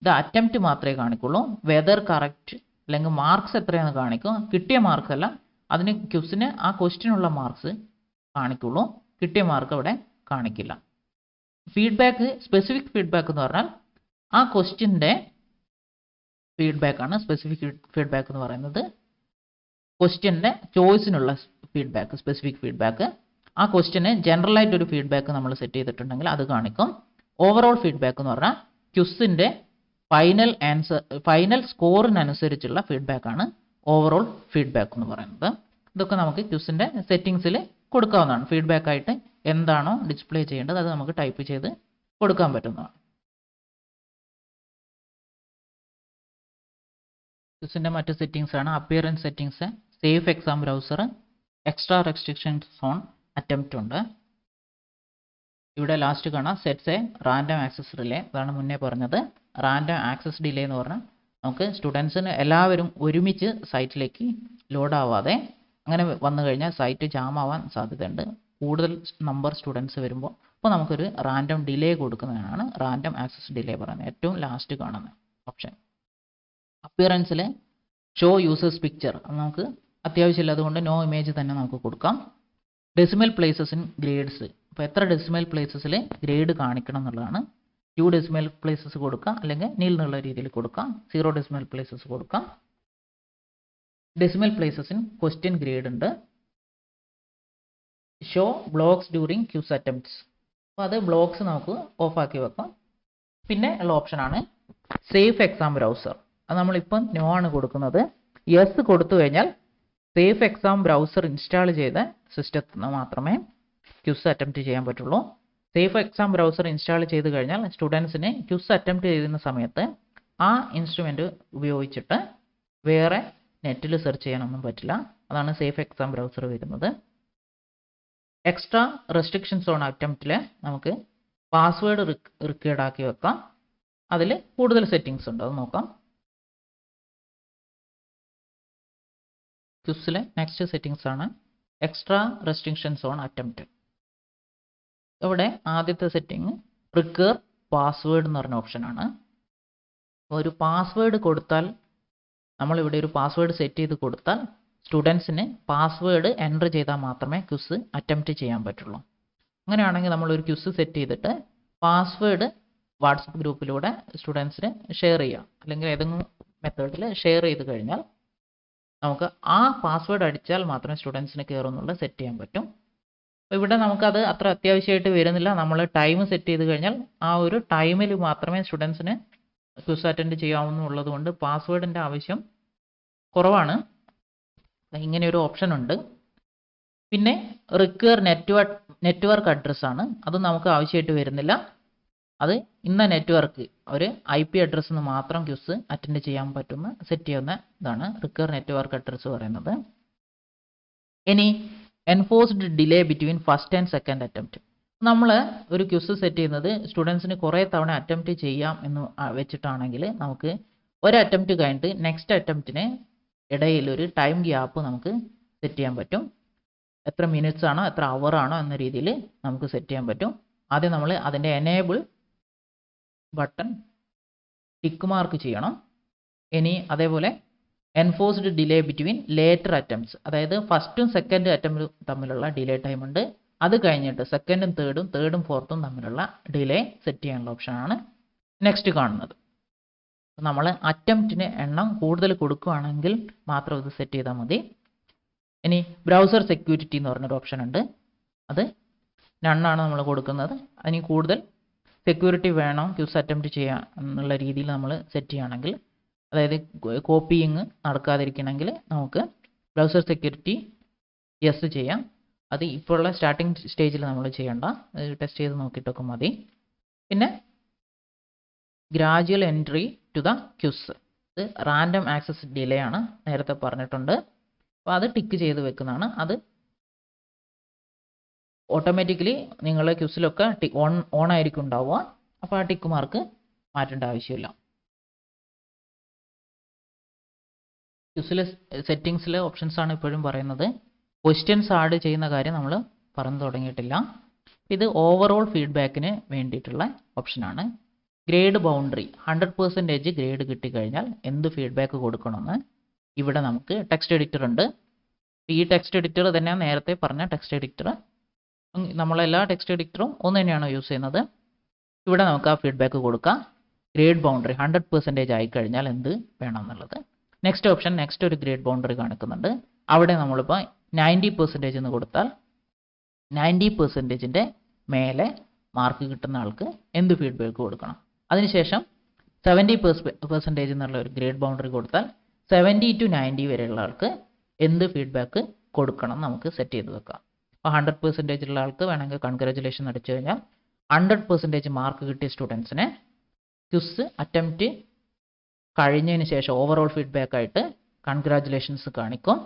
ദ അറ്റംപ്റ്റ് മാത്രമേ കാണിക്കുള്ളൂ. വെദർ കറക്റ്റ് അല്ലെങ്കിൽ മാർക്സ് എത്രയാണെന്ന് കാണിക്കും. കിട്ടിയ മാർക്സ് അല്ല, അതിന് ക്യൂസിന് ആ ക്വസ്റ്റ്യനുള്ള മാർക്സ് കാണിക്കുള്ളൂ. കിട്ടിയ മാർക്ക് അവിടെ കാണിക്കില്ല. ഫീഡ്ബാക്ക്, സ്പെസിഫിക് ഫീഡ്ബാക്ക് എന്ന് പറഞ്ഞാൽ ആ ക്വസ്റ്റ്യൻ്റെ ഫീഡ്ബാക്കാണ് സ്പെസിഫിക് ഫീഡ്ബാക്ക് എന്ന് പറയുന്നത്. ക്വസ്റ്റ്യൻ്റെ ചോയ്സിനുള്ള ഫീഡ്ബാക്ക് സ്പെസിഫിക് ഫീഡ്ബാക്ക്. ആ ക്വസ്റ്റ്യന് ജനറൽ ആയിട്ടൊരു ഫീഡ്ബാക്ക് നമ്മൾ സെറ്റ് ചെയ്തിട്ടുണ്ടെങ്കിൽ അത് കാണിക്കും. ഓവറോൾ ഫീഡ്ബാക്ക് എന്ന് പറഞ്ഞാൽ ക്വസ്റ്റിൻ്റെ ഫൈനൽ സ്കോറിനനുസരിച്ചുള്ള ഫീഡ്ബാക്കാണ് ഓവറോൾ ഫീഡ്ബാക്ക് എന്ന് പറയുന്നത്. ഇതൊക്കെ നമുക്ക് ക്വസ്റ്റിൻ്റെ സെറ്റിങ്സിൽ കൊടുക്കാവുന്നതാണ്. ഫീഡ്ബാക്ക് ആയിട്ട് എന്താണോ ഡിസ്പ്ലേ ചെയ്യേണ്ടത് അത് നമുക്ക് ടൈപ്പ് ചെയ്ത് കൊടുക്കാൻ പറ്റുന്നതാണ്. ക്വസ്റ്റിൻ്റെ മറ്റ് സെറ്റിങ്സ് ആണ് appearance settings, safe exam browser, extra restrictions on attempt ഉണ്ട്. ഇവിടെ ലാസ്റ്റ് കാണാം sets A random access delay. അതാണ് മുന്നേ പറഞ്ഞത്. റാൻഡം ആക്സസ് ഡിലേ എന്ന് പറഞ്ഞാൽ നമുക്ക് സ്റ്റുഡൻസിന് എല്ലാവരും ഒരുമിച്ച് സൈറ്റിലേക്ക് ലോഡ് ആവാതെ അങ്ങനെ വന്നു കഴിഞ്ഞാൽ സൈറ്റ് ജാം ആവാൻ സാധ്യതയുണ്ട്. കൂടുതൽ നമ്പർ സ്റ്റുഡൻസ് വരുമ്പോൾ അപ്പോൾ നമുക്കൊരു റാൻഡം ഡിലേ കൊടുക്കുന്നതാണ് റാൻഡം ആക്സസ് ഡിലേ പറയുന്നത്. ഏറ്റവും ലാസ്റ്റ് കാണുന്ന ഓപ്ഷൻ. അപ്പിയറൻസിൽ ഷോ യൂസേഴ്സ് പിക്ചർ നമുക്ക് അത്യാവശ്യമില്ല, അതുകൊണ്ട് നോ ഇമേജ് തന്നെ നമുക്ക് കൊടുക്കാം. Decimal places in grades. അപ്പോൾ എത്ര ഡെസിമൽ പ്ലേസസിൽ ഗ്രേഡ് കാണിക്കണം എന്നുള്ളതാണ്. 2 ഡെസിമൽ പ്ലേസസ് കൊടുക്കാം, അല്ലെങ്കിൽ നീൽ എന്നുള്ള രീതിയിൽ കൊടുക്കാം. 0 ഡെസിമൽ പ്ലേസസ് കൊടുക്കാം. Decimal places in question grade ഉണ്ട്. Show blocks during quiz attempts. അപ്പോൾ അത് ബ്ലോക്സ് നമുക്ക് ഓഫാക്കി വെക്കാം. പിന്നെ ഉള്ള ഓപ്ഷനാണ് സേഫ് എക്സാം ബ്രൗസർ. അത് നമ്മളിപ്പം നോ ആണ് കൊടുക്കുന്നത്. യെസ് കൊടുത്തു കഴിഞ്ഞാൽ സേഫ് എക്സാം ബ്രൗസർ ഇൻസ്റ്റാൾ ചെയ്ത സിസ്റ്റത്തിൽ നിന്ന് മാത്രമേ ക്യൂസ് അറ്റംപ്റ്റ് ചെയ്യാൻ പറ്റുള്ളൂ. സേഫ് എക്സാം ബ്രൗസർ ഇൻസ്റ്റാൾ ചെയ്ത് കഴിഞ്ഞാൽ സ്റ്റുഡൻസിന് ക്യൂസ് അറ്റംപ്റ്റ് ചെയ്യുന്ന സമയത്ത് ആ ഇൻസ്ട്രുമെൻ്റ് ഉപയോഗിച്ചിട്ട് വേറെ നെറ്റിൽ സെർച്ച് ചെയ്യാനൊന്നും പറ്റില്ല. അതാണ് സേഫ് എക്സാം ബ്രൗസർ വരുന്നത്. എക്സ്ട്രാ റെസ്ട്രിക്ഷൻസ് ഓൺ അറ്റംപ്റ്റിൽ നമുക്ക് പാസ്വേഡ് റിക്കേർഡ് ആക്കി വെക്കാം. അതിൽ കൂടുതൽ സെറ്റിങ്സ് ഉണ്ട്, അത് നോക്കാം. ക്യൂസിലെ നെക്സ്റ്റ് സെറ്റിങ്സ് ആണ് എക്സ്ട്രാ റെസ്ട്രിക്ഷൻസ് ഓൺ അറ്റംപ്റ്റ്. ഇവിടെ ആദ്യത്തെ സെറ്റിംഗ് റിക്കർ പാസ്വേഡ് എന്ന് പറഞ്ഞ ഓപ്ഷനാണ്. ഒരു പാസ്വേഡ് കൊടുത്താൽ നമ്മളിവിടെ ഒരു പാസ്വേഡ് സെറ്റ് ചെയ്ത് കൊടുത്താൽ സ്റ്റുഡൻസിന് പാസ്വേഡ് എൻ്റർ ചെയ്താൽ മാത്രമേ ക്വിസ് അറ്റംപ്റ്റ് ചെയ്യാൻ പറ്റുള്ളൂ. അങ്ങനെയാണെങ്കിൽ നമ്മളൊരു ക്വിസ് സെറ്റ് ചെയ്തിട്ട് പാസ്വേഡ് വാട്സപ്പ് ഗ്രൂപ്പിലൂടെ സ്റ്റുഡൻസിന് ഷെയർ ചെയ്യാം, അല്ലെങ്കിൽ ഏതെങ്കിലും മെത്തേഡിൽ ഷെയർ ചെയ്ത് കഴിഞ്ഞാൽ നമുക്ക് ആ പാസ്വേഡ് അടിച്ചാൽ മാത്രമേ സ്റ്റുഡൻസിന് കയറുന്നുള്ള സെറ്റ് ചെയ്യാൻ പറ്റും. അപ്പോൾ ഇവിടെ നമുക്കത് അത്ര അത്യാവശ്യമായിട്ട് വരുന്നില്ല. നമ്മൾ ടൈം സെറ്റ് ചെയ്ത് കഴിഞ്ഞാൽ ആ ഒരു ടൈമിൽ മാത്രമേ സ്റ്റുഡൻസിന് ക്വിസ് അറ്റൻഡ് ചെയ്യാവുന്നുള്ളത് കൊണ്ട് പാസ്വേഡിൻ്റെ ആവശ്യം കുറവാണ്. ഇങ്ങനെ ഒരു ഓപ്ഷൻ ഉണ്ട്. പിന്നെ റിക്വയർ നെറ്റ്വർക്ക് അഡ്രസ്സാണ്. അത് നമുക്ക് ആവശ്യമായിട്ട് വരുന്നില്ല. അത് ഇന്ന നെറ്റ്വർക്ക് ഒരു IP അഡ്രസ്സിൽ നിന്ന് മാത്രം ക്വിസ് അറ്റൻഡ് ചെയ്യാൻ പറ്റുന്ന സെറ്റ് ചെയ്യുന്ന ഇതാണ് റിക്വയർ നെറ്റ്വർക്ക് അഡ്രസ്സ് പറയുന്നത്. ഇനി enforced delay between first and second attempt. നമ്മൾ ഒരു ക്വിസ് സെറ്റ് ചെയ്യുന്നത് സ്റ്റുഡൻസിന് കുറേ തവണ അറ്റംപ്റ്റ് ചെയ്യാം എന്ന് വെച്ചിട്ടാണെങ്കിൽ നമുക്ക് ഒരു അറ്റംപ്റ്റ് കഴിഞ്ഞിട്ട് നെക്സ്റ്റ് അറ്റംപ്റ്റിന് ഇടയിൽ ഒരു ടൈം ഗ്യാപ്പ് നമുക്ക് സെറ്റ് ചെയ്യാൻ പറ്റും. എത്ര മിനിറ്റ്സ് ആണോ എത്ര അവർ ആണോ എന്ന രീതിയിൽ നമുക്ക് സെറ്റ് ചെയ്യാൻ പറ്റും. ആദ്യം നമ്മൾ അതിൻ്റെ എനേബിൾ ബട്ടൺ ടിക്ക് മാർക്ക് ചെയ്യണം. ഇനി അതേപോലെ enforced delay between later attempts, അതായത് ഫസ്റ്റും സെക്കൻഡ് അറ്റംപ്റ്റ് തമ്മിലുള്ള ഡിലേ ടൈം ഉണ്ട്. അത് കഴിഞ്ഞിട്ട് സെക്കൻഡും തേർഡും ഫോർത്തും തമ്മിലുള്ള ഡിലേ സെറ്റ് ചെയ്യാനുള്ള ഓപ്ഷനാണ് നെക്സ്റ്റ് കാണുന്നത്. നമ്മൾ അറ്റംപ്റ്റിന് എണ്ണം കൂടുതൽ കൊടുക്കുകയാണെങ്കിൽ മാത്രം ഇത് സെറ്റ് ചെയ്താൽ മതി. ഇനി ബ്രൗസർ സെക്യൂരിറ്റി എന്ന് പറഞ്ഞൊരു ഓപ്ഷൻ ഉണ്ട്. അത് നണ്ണാണ് നമ്മൾ കൊടുക്കുന്നത്. അതിന് കൂടുതൽ സെക്യൂരിറ്റി വേണം ക്യൂസ് അറ്റംപ്റ്റ് ചെയ്യാൻ എന്നുള്ള രീതിയിൽ നമ്മൾ സെറ്റ് ചെയ്യുകയാണെങ്കിൽ, അതായത് കോപ്പിയിങ് നടക്കാതിരിക്കണമെങ്കിൽ നമുക്ക് ബ്രൗസർ സെക്യൂരിറ്റി യെസ് ചെയ്യാം. അത് ഇപ്പോഴുള്ള സ്റ്റാർട്ടിംഗ് സ്റ്റേജിൽ നമ്മൾ ചെയ്യേണ്ട, ടെസ്റ്റ് ചെയ്ത് നോക്കിയിട്ടൊക്കെ മതി. പിന്നെ gradual entry to the quiz, ഇത് റാൻഡം ആക്സസ് ഡിലേ ആണ്, നേരത്തെ പറഞ്ഞിട്ടുണ്ട്. അപ്പോൾ അത് ടിക്ക് ചെയ്ത് വെക്കുന്നതാണ്. അത് ഓട്ടോമാറ്റിക്കലി നിങ്ങളുടെ ക്യൂസിലൊക്കെ ഓൺ ആയിരിക്കും ഉണ്ടാവുക. അപ്പോൾ ആ ടിക്ക് മാർക്ക് മാറ്റേണ്ട ആവശ്യമില്ല. ക്യൂസിലെ സെറ്റിങ്സിലെ ഓപ്ഷൻസ് ആണ് ഇപ്പോഴും പറയുന്നത്. ക്വസ്റ്റ്യൻസ് ആഡ് ചെയ്യുന്ന കാര്യം നമ്മൾ പറഞ്ഞു തുടങ്ങിയിട്ടില്ല. ഇത് ഓവറോൾ ഫീഡ്ബാക്കിന് വേണ്ടിയിട്ടുള്ള ഓപ്ഷനാണ്. ഗ്രേഡ് ബൗണ്ടറി 100% ഗ്രേഡ് കിട്ടിക്കഴിഞ്ഞാൽ എന്ത് ഫീഡ്ബാക്ക് കൊടുക്കണമെന്ന് ഇവിടെ നമുക്ക് ടെക്സ്റ്റ് എഡിറ്റർ ഉണ്ട്. ഈ ടെക്സ്റ്റ് എഡിറ്റർ തന്നെ നേരത്തെ പറഞ്ഞ ടെക്സ്റ്റ് എഡിറ്റർ, നമ്മളെല്ലാ ടെക്സ്റ്റ് എഡിറ്ററും ഒന്ന് തന്നെയാണ് യൂസ് ചെയ്യുന്നത്. ഇവിടെ നമുക്ക് ആ ഫീഡ്ബാക്ക് കൊടുക്കാം. ഗ്രേഡ് ബൗണ്ടറി 100% ആയിക്കഴിഞ്ഞാൽ എന്ത് വേണം എന്നുള്ളത്. നെക്സ്റ്റ് ഓപ്ഷൻ, നെക്സ്റ്റ് ഒരു ഗ്രേഡ് ബൗണ്ടറി കാണിക്കുന്നുണ്ട്. അവിടെ നമ്മളിപ്പോൾ 90% എന്ന് കൊടുത്താൽ 90%ൻ്റെ മേലെ മാർക്ക് കിട്ടുന്ന ആൾക്ക് എന്ത് ഫീഡ്ബാക്ക് കൊടുക്കണം. അതിനുശേഷം 70% എന്നുള്ള ഒരു ഗ്രേഡ് ബൗണ്ടറി കൊടുത്താൽ 70 to 90 വരെയുള്ള ആൾക്ക് എന്ത് ഫീഡ്ബാക്ക് കൊടുക്കണം നമുക്ക് സെറ്റ് ചെയ്ത് വെക്കാം. അപ്പോൾ 100% ഉള്ള ആൾക്ക് വേണമെങ്കിൽ കൺഗ്രാജുലേഷൻ അടിച്ചു കഴിഞ്ഞാൽ 100% മാർക്ക് കിട്ടിയ സ്റ്റുഡൻസിനെ ക്വിസ് അറ്റംപ്റ്റ് കഴിഞ്ഞതിന് ശേഷം ഓവറോൾ ഫീഡ്ബാക്ക് ആയിട്ട് കൺഗ്രാജുലേഷൻസ് കാണിക്കും.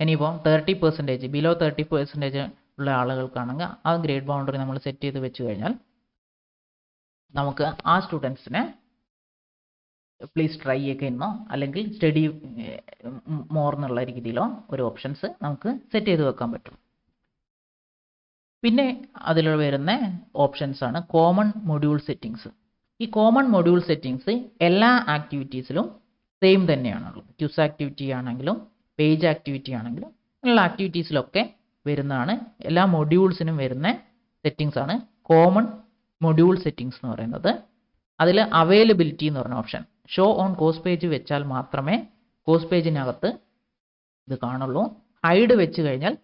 ഇനിയിപ്പോൾ 30% ബിലോ 30% ഉള്ള ആളുകൾക്കാണെങ്കിൽ ആ ഗ്രേഡ് ബൗണ്ടറി നമ്മൾ സെറ്റ് ചെയ്ത് വെച്ച് കഴിഞ്ഞാൽ നമുക്ക് ആ സ്റ്റുഡൻസിനെ പ്ലീസ് ട്രൈ അഗൈനോ അല്ലെങ്കിൽ സ്റ്റഡി മോർ എന്നുള്ള രീതിയിലോ ഒരു ഓപ്ഷൻസ് നമുക്ക് സെറ്റ് ചെയ്ത് വെക്കാൻ പറ്റും. പിന്നെ അതിൽ വരുന്ന ഓപ്ഷൻസ് ആണ് കോമൺ മൊഡ്യൂൾ സെറ്റിങ്സ്. ഈ കോമൺ മൊഡ്യൂൾ സെറ്റിങ്സ് എല്ലാ ആക്ടിവിറ്റീസിലും സെയിം തന്നെയാണുള്ളത്. ക്യൂസ് ആക്ടിവിറ്റി ആണെങ്കിലും പേജ് ആക്ടിവിറ്റി ആണെങ്കിലും എല്ലാ ആക്ടിവിറ്റീസിലൊക്കെ വരുന്നതാണ്. എല്ലാ മൊഡ്യൂൾസിനും വരുന്ന സെറ്റിങ്സ് ആണ് കോമൺ മൊഡ്യൂൾ സെറ്റിങ്സ് എന്ന് പറയുന്നത്. അതിൽ അവൈലബിലിറ്റി എന്ന് പറഞ്ഞ option, show on course page വെച്ചാൽ മാത്രമേ കോഴ്സ് പേജിനകത്ത് ഇത് കാണുള്ളൂ. ഹൈഡ് വെച്ച് കഴിഞ്ഞാൽ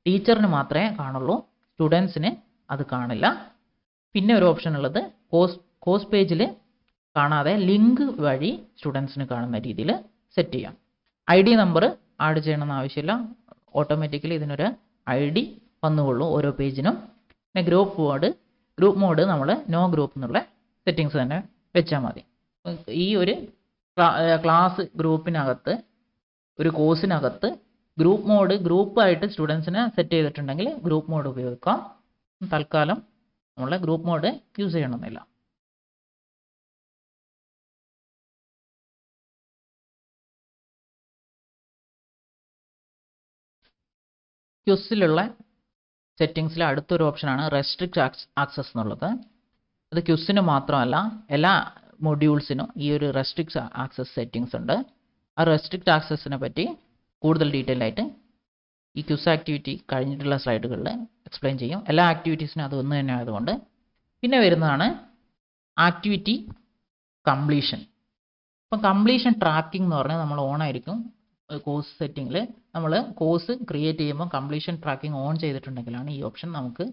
ടീച്ചറിന് മാത്രമേ കാണുള്ളൂ, സ്റ്റുഡൻസിന് അത് കാണില്ല. പിന്നെ ഒരു ഓപ്ഷൻ ഉള്ളത് കോഴ്സ് പേജിൽ കാണാതെ ലിങ്ക് വഴി സ്റ്റുഡൻസിന് കാണുന്ന രീതിയിൽ സെറ്റ് ചെയ്യാം. ID നമ്പർ ആഡ് ചെയ്യണമെന്ന് ആവശ്യമില്ല, ഓട്ടോമാറ്റിക്കലി ഇതിനൊരു ID വന്നുകൊള്ളൂ ഓരോ പേജിനും. പിന്നെ ഗ്രൂപ്പ് മോഡ് നമ്മൾ നോ ഗ്രൂപ്പ് എന്നുള്ള സെറ്റിങ്സ് തന്നെ വെച്ചാൽ മതി. ഈ ഒരു ക്ലാസ് ഗ്രൂപ്പിനകത്ത് ഒരു കോഴ്സിനകത്ത് ഗ്രൂപ്പ് മോഡ് ഗ്രൂപ്പായിട്ട് സ്റ്റുഡൻസിനെ സെറ്റ് ചെയ്തിട്ടുണ്ടെങ്കിൽ ഗ്രൂപ്പ് മോഡ് ഉപയോഗിക്കാം. തൽക്കാലം നമ്മൾ ഗ്രൂപ്പ് മോഡ് യൂസ് ചെയ്യണമെന്നില്ല. ക്യൂസിലുള്ള സെറ്റിങ്സിലെ അടുത്തൊരു ഓപ്ഷനാണ് റെസ്ട്രിക്റ്റ് ആക്സസ് എന്നുള്ളത്. അത് ക്യൂസിന് മാത്രമല്ല എല്ലാ മൊഡ്യൂൾസിനും ഈ ഒരു റെസ്ട്രിക്റ്റ് ആക്സസ് സെറ്റിങ്സ് ഉണ്ട്. ആ റെസ്ട്രിക്റ്റ് ആക്സസിനെ പറ്റി കൂടുതൽ ഡീറ്റെയിൽ ആയിട്ട് ഈ ക്യൂസ് ആക്ടിവിറ്റി കഴിഞ്ഞിട്ടുള്ള സ്ലൈഡുകളിൽ എക്സ്പ്ലെയിൻ ചെയ്യും. എല്ലാ ആക്ടിവിറ്റീസിനും അത് ഒന്ന് തന്നെ ആയതുകൊണ്ട്. പിന്നെ വരുന്നതാണ് ആക്ടിവിറ്റി കംപ്ലീഷൻ. അപ്പം കംപ്ലീഷൻ ട്രാക്കിംഗ് എന്ന് പറഞ്ഞാൽ നമ്മൾ ഓൺ ആയിരിക്കും. കോഴ്സ് സെറ്റിങ്ങിൽ നമ്മൾ കോഴ്സ് ക്രിയേറ്റ് ചെയ്യുമ്പോൾ കംപ്ലീഷൻ ട്രാക്കിംഗ് ഓൺ ചെയ്തിട്ടുണ്ടെങ്കിലാണ് ഈ ഓപ്ഷൻ നമുക്ക്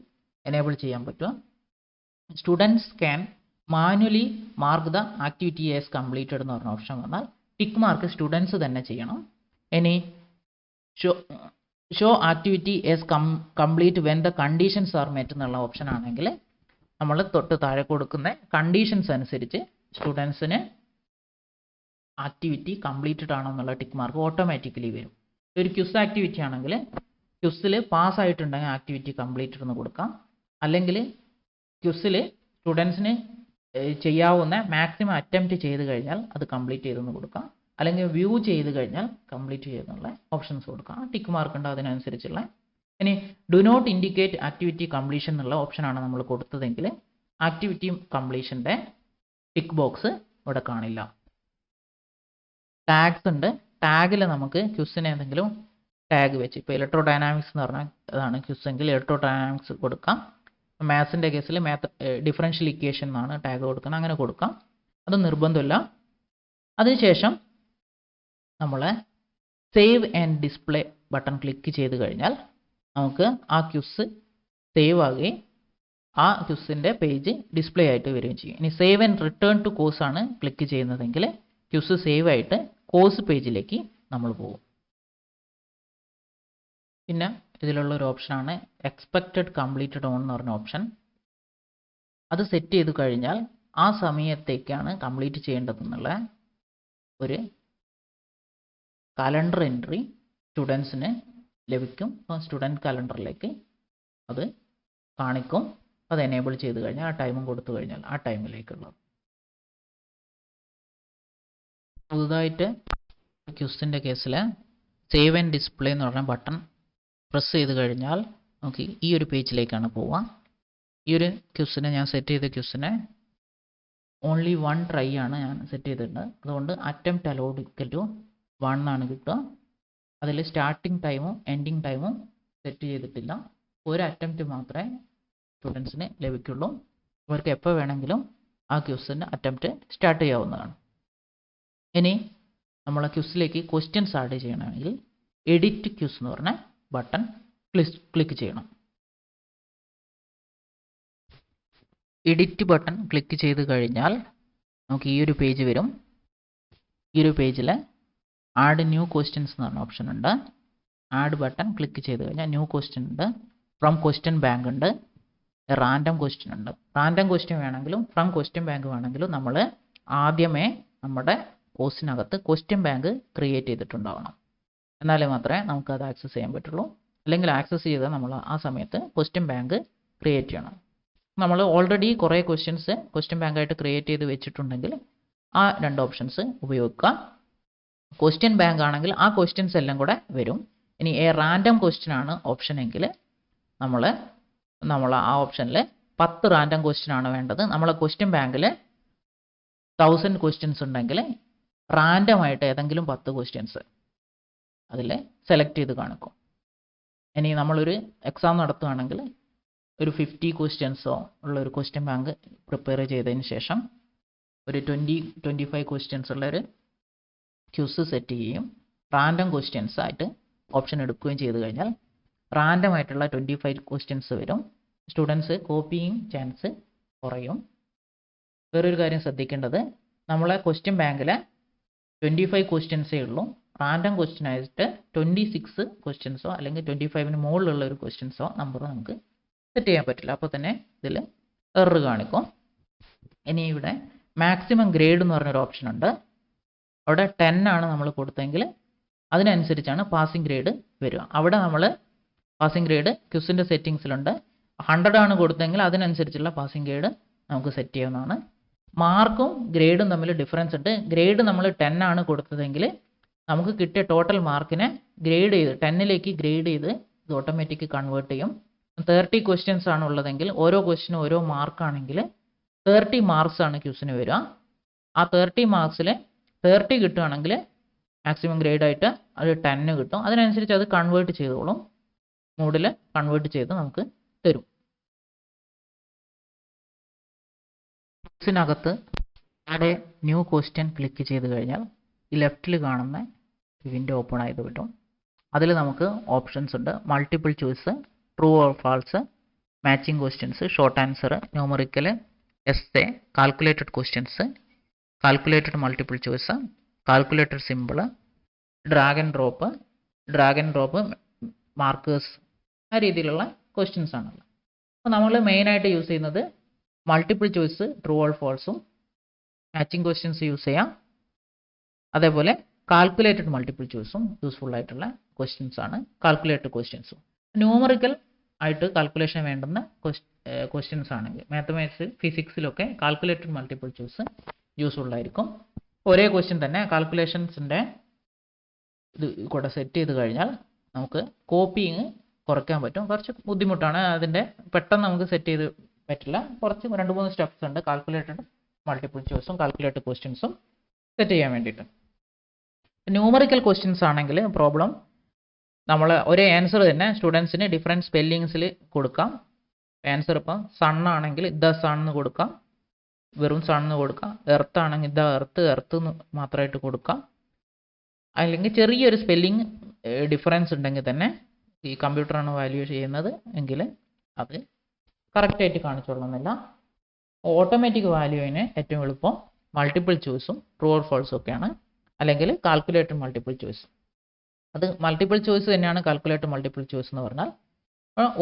എനേബിൾ ചെയ്യാൻ പറ്റുക. Students can manually mark the activity as completed എന്ന് പറഞ്ഞ ഓപ്ഷൻ വന്നാൽ ടിക്ക് മാർക്ക് സ്റ്റുഡൻസ് തന്നെ ചെയ്യണം. ഇനി show activity as complete when the conditions are met എന്നുള്ള ഓപ്ഷൻ ആണെങ്കിൽ നമ്മൾ തൊട്ട് താഴെ കൊടുക്കുന്ന കണ്ടീഷൻസ് അനുസരിച്ച് സ്റ്റുഡൻസിന് ആക്ടിവിറ്റി കംപ്ലീറ്റഡ് ആണോ എന്നുള്ള ടിക്ക് മാർക്ക് ഓട്ടോമാറ്റിക്കലി വരും. ഒരു ക്യൂസ് ആക്ടിവിറ്റി ആണെങ്കിൽ ക്യൂസിൽ പാസ് ആയിട്ടുണ്ടെങ്കിൽ ആക്ടിവിറ്റി കംപ്ലീറ്റഡ് എന്ന് കൊടുക്കാം. അല്ലെങ്കിൽ ക്യൂസിൽ സ്റ്റുഡൻസിന് ചെയ്യാവുന്ന മാക്സിമം അറ്റംപ്റ്റ് ചെയ്ത് കഴിഞ്ഞാൽ അത് കംപ്ലീറ്റ് ചെയ്തെന്ന് കൊടുക്കാം. അല്ലെങ്കിൽ വ്യൂ ചെയ്ത് കഴിഞ്ഞാൽ കംപ്ലീറ്റ് ചെയ്തെന്നുള്ള ഓപ്ഷൻസ് കൊടുക്കാം. ടിക്ക് മാർക്ക് ഉണ്ട് അതിനനുസരിച്ചുള്ള. ഇനി do not indicate activity completion എന്നുള്ള ഓപ്ഷനാണ് നമ്മൾ കൊടുത്തതെങ്കിൽ ആക്ടിവിറ്റി കംപ്ലീഷൻ്റെ ടിക്ക് ബോക്സ് ഇവിടെ കാണില്ല. ടാഗ്സ് ഉണ്ട്. ടാഗിൽ നമുക്ക് ക്യൂസിന് ഏതെങ്കിലും ടാഗ് വെച്ച്, ഇപ്പോൾ ഇലക്ട്രോ ഡൈനാമിക്സ് എന്ന് പറഞ്ഞാൽ അതാണ് ക്യൂസെങ്കിൽ ഇലക്ട്രോ ഡൈനാമിക്സ് കൊടുക്കാം. മാത്സിൻ്റെ കേസിൽ ഡിഫറൻഷ്യൽ ഇക്വേഷൻ എന്നാണ് ടാഗ് കൊടുക്കുന്നത്, അങ്ങനെ കൊടുക്കാം. അത് നിർബന്ധമില്ല. അതിനുശേഷം നമ്മൾ save and display button click ചെയ്ത് കഴിഞ്ഞാൽ നമുക്ക് ആ ക്യൂസ് സേവ് ആകുകയും ആ ക്വിസിൻ്റെ പേജ് ഡിസ്പ്ലേ ആയിട്ട് വരികയും ചെയ്യും. ഇനി save and return two course ആണ് ക്ലിക്ക് ചെയ്യുന്നതെങ്കിൽ ക്വിസ് സേവ് ആയിട്ട് കോഴ്സ് പേജിലേക്ക് നമ്മൾ പോകും. പിന്നെ ഇതിലുള്ള ഒരു ഓപ്ഷനാണ് എക്സ്പെക്റ്റഡ് കംപ്ലീറ്റഡ് ഓൺ എന്ന് പറഞ്ഞ ഓപ്ഷൻ. അത് സെറ്റ് ചെയ്ത് കഴിഞ്ഞാൽ ആ സമയത്തേക്കാണ് കംപ്ലീറ്റ് ചെയ്യേണ്ടതെന്നുള്ള ഒരു കലണ്ടർ എൻട്രി സ്റ്റുഡൻസിന് ലഭിക്കും. സ്റ്റുഡൻറ്റ് കലണ്ടറിലേക്ക് അത് കാണിക്കും. അത് എനേബിൾ ചെയ്ത് കഴിഞ്ഞാൽ ആ ടൈമും കൊടുത്തു കഴിഞ്ഞാൽ ആ ടൈമിലേക്കുള്ളത്. പുതുതായിട്ട് ക്വിസിൻ്റെ കേസിൽ സേവ് ആൻഡ് ഡിസ്പ്ലേ എന്ന് പറഞ്ഞ ബട്ടൺ പ്രസ് ചെയ്ത് കഴിഞ്ഞാൽ നമുക്ക് ഈ ഒരു പേജിലേക്കാണ് പോവുക. ഈ ഒരു ക്വിസിനെ ഞാൻ സെറ്റ് ചെയ്ത ക്വിസിനെ ഓൺലി 1 ട്രൈ ആണ് ഞാൻ സെറ്റ് ചെയ്തിട്ടുണ്ട്. അതുകൊണ്ട് അറ്റംപ്റ്റ് അലൗഡ് ഇക്വൽ ടു 1 എന്നാണ് കിട്ടുക. അതിൽ സ്റ്റാർട്ടിങ് ടൈമും എൻഡിങ് ടൈമും സെറ്റ് ചെയ്തിട്ടില്ല. ഒരു അറ്റംപ്റ്റ് മാത്രമേ സ്റ്റുഡൻസിന് ലഭിക്കുള്ളൂ. അവർക്ക് എപ്പോൾ വേണമെങ്കിലും ആ ക്വിസിൻ്റെ അറ്റംപ്റ്റ് സ്റ്റാർട്ട് ചെയ്യാവുന്നതാണ്. ഇനി നമ്മളെ ക്വിസിലേക്ക് ക്വസ്റ്റ്യൻസ് ആഡ് ചെയ്യണമെങ്കിൽ എഡിറ്റ് ക്വിസ് എന്ന് പറഞ്ഞ ബട്ടൺ ക്ലിക്ക് ചെയ്യണം. എഡിറ്റ് ബട്ടൺ ക്ലിക്ക് ചെയ്ത് കഴിഞ്ഞാൽ നമുക്ക് ഈ ഒരു പേജ് വരും. ഈ ഒരു പേജിൽ ആഡ് ന്യൂ ക്വസ്റ്റ്യൻസ് എന്ന് പറഞ്ഞ ഓപ്ഷൻ ഉണ്ട്. ആഡ് ബട്ടൺ ക്ലിക്ക് ചെയ്ത് കഴിഞ്ഞാൽ ന്യൂ ക്വസ്റ്റ്യൻ ഉണ്ട്, ഫ്രം ക്വസ്റ്റ്യൻ ബാങ്ക് ഉണ്ട്, റാൻഡം ക്വസ്റ്റ്യൻ ഉണ്ട്. റാൻഡം ക്വസ്റ്റ്യൻ വേണമെങ്കിലും ഫ്രം ക്വസ്റ്റ്യൻ ബാങ്ക് വേണമെങ്കിലും നമ്മൾ ആദ്യമേ നമ്മുടെ കോഴ്സിനകത്ത് ക്വസ്റ്റ്യൻ ബാങ്ക് ക്രിയേറ്റ് ചെയ്തിട്ടുണ്ടാവണം. എന്നാലേ മാത്രമേ നമുക്കത് ആക്സസ് ചെയ്യാൻ പറ്റുള്ളൂ. അല്ലെങ്കിൽ ആക്സസ് ചെയ്താൽ നമ്മൾ ആ സമയത്ത് ക്വസ്റ്റ്യൻ ബാങ്ക് ക്രിയേറ്റ് ചെയ്യണം. നമ്മൾ ഓൾറെഡി കുറേ ക്വസ്റ്റ്യൻസ് ക്വസ്റ്റ്യൻ ബാങ്കായിട്ട് ക്രിയേറ്റ് ചെയ്ത് വെച്ചിട്ടുണ്ടെങ്കിൽ ആ 2 ഓപ്ഷൻസ് ഉപയോഗിക്കുക. ക്വസ്റ്റ്യൻ ബാങ്ക് ആണെങ്കിൽ ആ ക്വസ്റ്റ്യൻസ് എല്ലാം കൂടെ വരും. ഇനി റാൻഡം ക്വസ്റ്റ്യൻ ആണ് ഓപ്ഷൻ എങ്കിൽ നമ്മൾ ആ ഓപ്ഷനിൽ 10 റാൻഡം ക്വസ്റ്റ്യൻ ആണ് വേണ്ടത്. നമ്മളെ ക്വസ്റ്റ്യൻ ബാങ്കിൽ 1000 ക്വസ്റ്റ്യൻസ് ഉണ്ടെങ്കിൽ റാൻഡമായിട്ട് ഏതെങ്കിലും 10 ക്വസ്റ്റ്യൻസ് അതിൽ സെലക്ട് ചെയ്ത് കാണിക്കും. ഇനി നമ്മളൊരു എക്സാം നടത്തുകയാണെങ്കിൽ ഒരു 50 ക്വസ്റ്റ്യൻസോ ഉള്ള ഒരു ക്വസ്റ്റ്യൻ ബാങ്ക് പ്രിപ്പയർ ചെയ്തതിന് ശേഷം ഒരു 20-25 ക്വസ്റ്റ്യൻസ് ഉള്ള ഒരു ക്യൂസ് സെറ്റ് ചെയ്യും. റാൻഡം ക്വസ്റ്റ്യൻസ് ആയിട്ട് ഓപ്ഷൻ എടുക്കുകയും ചെയ്ത് കഴിഞ്ഞാൽ റാൻഡം ആയിട്ടുള്ള 25 ക്വസ്റ്റ്യൻസ് വരും. സ്റ്റുഡൻസ് കോപ്പിയിങ് ചാൻസ് കുറയും. വേറൊരു കാര്യം ശ്രദ്ധിക്കേണ്ടത്, നമ്മളെ ക്വസ്റ്റ്യൻ ബാങ്കിൽ 25 ക്വസ്റ്റ്യൻസേ ഉള്ളൂ. റാൻഡം ക്വസ്റ്റ്യൻ ആയിട്ട് 26 ക്വസ്റ്റ്യൻസോ അല്ലെങ്കിൽ 25ന് മുകളിലുള്ള ഒരു ക്വസ്റ്റ്യൻസോ നമ്പർ നമുക്ക് സെറ്റ് ചെയ്യാൻ പറ്റില്ല. അപ്പോൾ തന്നെ ഇതിൽ എറർ കാണിക്കും. ഇനി ഇവിടെ മാക്സിമം ഗ്രേഡ് എന്ന് പറഞ്ഞൊരു ഓപ്ഷൻ ഉണ്ട്. അവിടെ 10 ആണ് നമ്മൾ കൊടുത്തെങ്കിൽ അതിനനുസരിച്ചാണ് പാസിംഗ് ഗ്രേഡ് വരിക. അവിടെ നമ്മൾ പാസിംഗ് ഗ്രേഡ് ക്വിസിൻ്റെ സെറ്റിങ്സിലുണ്ട്. 100 ആണ് കൊടുത്തെങ്കിൽ അതിനനുസരിച്ചുള്ള പാസിംഗ് ഗ്രേഡ് നമുക്ക് സെറ്റ് ചെയ്യാവുന്നതാണ്. മാർക്കും ഗ്രേഡും തമ്മിൽ ഡിഫറൻസ് ഉണ്ട്. ഗ്രേഡ് നമ്മൾ 10 ആണ് കൊടുത്തതെങ്കിൽ നമുക്ക് കിട്ടിയ ടോട്ടൽ മാർക്കിനെ ഗ്രേഡ് ചെയ്ത് 10ലേക്ക് ഗ്രേഡ് ചെയ്ത് ഇത് ഓട്ടോമാറ്റിക് കൺവേർട്ട് ചെയ്യും. 30 ക്വസ്റ്റ്യൻസ് ആണ് ഉള്ളതെങ്കിൽ ഓരോ ക്വസ്റ്റ്യനും ഓരോ മാർക്കാണെങ്കിൽ 30 മാർക്സ് ആണ് ക്യൂസിന് വരിക. ആ 30 മാർക്സിൽ 30 കിട്ടുകയാണെങ്കിൽ മാക്സിമം ഗ്രേഡായിട്ട് അത് 10 കിട്ടും. അതിനനുസരിച്ച് അത് കൺവേർട്ട് ചെയ്തോളും. മോഡിൽ കൺവേർട്ട് ചെയ്ത് നമുക്ക് തരും. ക്വസ്റ്റിനകത്ത് ആഡ് ന്യൂ ക്വസ്റ്റ്യൻ ക്ലിക്ക് ചെയ്ത് കഴിഞ്ഞാൽ ഈ ലെഫ്റ്റിൽ കാണുന്ന വിൻഡോ ഓപ്പൺ ആയത് കിട്ടും. അതിൽ നമുക്ക് ഓപ്ഷൻസ് ഉണ്ട്. Multiple choice, true or false, matching questions, short answer, numerical, essay, calculated questions, calculated multiple choice, calculated simple, drag and drop, markers, ആ രീതിയിലുള്ള ക്വസ്റ്റ്യൻസ് ആണല്ലോ. അപ്പോൾ നമ്മൾ മെയിനായിട്ട് യൂസ് ചെയ്യുന്നത് മൾട്ടിപ്പിൾ ചോയ്സ്, ട്രൂ ഓർ ഫാൾസും, മാച്ചിങ് ക്വസ്റ്റ്യൻസ് യൂസ് ചെയ്യാം. അതേപോലെ കാൽക്കുലേറ്റഡ് മൾട്ടിപ്പിൾ ചോയ്സും യൂസ്ഫുൾ ആയിട്ടുള്ള ക്വസ്റ്റ്യൻസ് ആണ് കാൽക്കുലേറ്റഡ് ക്വസ്റ്റ്യൻസും. ന്യൂമറിക്കൽ ആയിട്ട് കാൽക്കുലേഷൻ വേണ്ടുന്ന ക്വസ്റ്റ്യൻസ് ആണെങ്കിൽ മാത്തമാറ്റിക്സ്, ഫിസിക്സിലൊക്കെ കാൽക്കുലേറ്റഡ് മൾട്ടിപ്പിൾ ചോയ്സ് യൂസ്ഫുൾ ആയിരിക്കും. ഒരേ ക്വസ്റ്റ്യൻ തന്നെ കാൽക്കുലേഷൻസിൻ്റെ ഇത് കൂടെ സെറ്റ് ചെയ്ത് കഴിഞ്ഞാൽ നമുക്ക് കോപ്പിങ് കുറയ്ക്കാൻ പറ്റും. കുറച്ച് ബുദ്ധിമുട്ടാണ് അതിൻ്റെ, പെട്ടെന്ന് നമുക്ക് സെറ്റ് ചെയ്ത് പറ്റില്ല. കുറച്ച് 2-3 സ്റ്റെപ്സ് ഉണ്ട് കാൽക്കുലേറ്റഡ് മൾട്ടിപ്പിൾ ചോയ്സും കാൽക്കുലേറ്റഡ് ക്വസ്റ്റ്യൻസും സെറ്റ് ചെയ്യാൻ വേണ്ടിയിട്ട്. ന്യൂമറിക്കൽ ക്വസ്റ്റ്യൻസ് ആണെങ്കിൽ പ്രോബ്ലം നമ്മൾ ഒരേ ആൻസർ തന്നെ സ്റ്റുഡൻസിന് ഡിഫറെൻറ്റ് സ്പെല്ലിങ്സിൽ കൊടുക്കാം. ആൻസർ ഇപ്പം സൺ ആണെങ്കിൽ ദ സൺ എന്ന് കൊടുക്കാം, വെറും സൺ എന്ന് കൊടുക്കാം. എർത്ത് ആണെങ്കിൽ ദ എർത്ത് എന്ന് മാത്രമായിട്ട് കൊടുക്കാം. അല്ലെങ്കിൽ ചെറിയൊരു സ്പെല്ലിംഗ് ഡിഫറൻസ് ഉണ്ടെങ്കിൽ തന്നെ ഈ കമ്പ്യൂട്ടറാണ് വാല്യൂ ചെയ്യുന്നത് എങ്കിൽ അത് കറക്റ്റായിട്ട് കാണിച്ചോളണമെന്നില്ല. ഓട്ടോമാറ്റിക് വാല്യൂവിന് ഏറ്റവും എളുപ്പം മൾട്ടിപ്പിൾ ചോയ്സും ട്രൂ ഓർ ഫോൾസും ഒക്കെയാണ്, അല്ലെങ്കിൽ കാൽക്കുലേറ്റഡ് മൾട്ടിപ്പിൾ ചോയ്സ്. അത് മൾട്ടിപ്പിൾ ചോയ്സ് തന്നെയാണ് കാൽക്കുലേറ്റഡ് മൾട്ടിപ്പിൾ ചോയ്സ് എന്ന് പറഞ്ഞാൽ.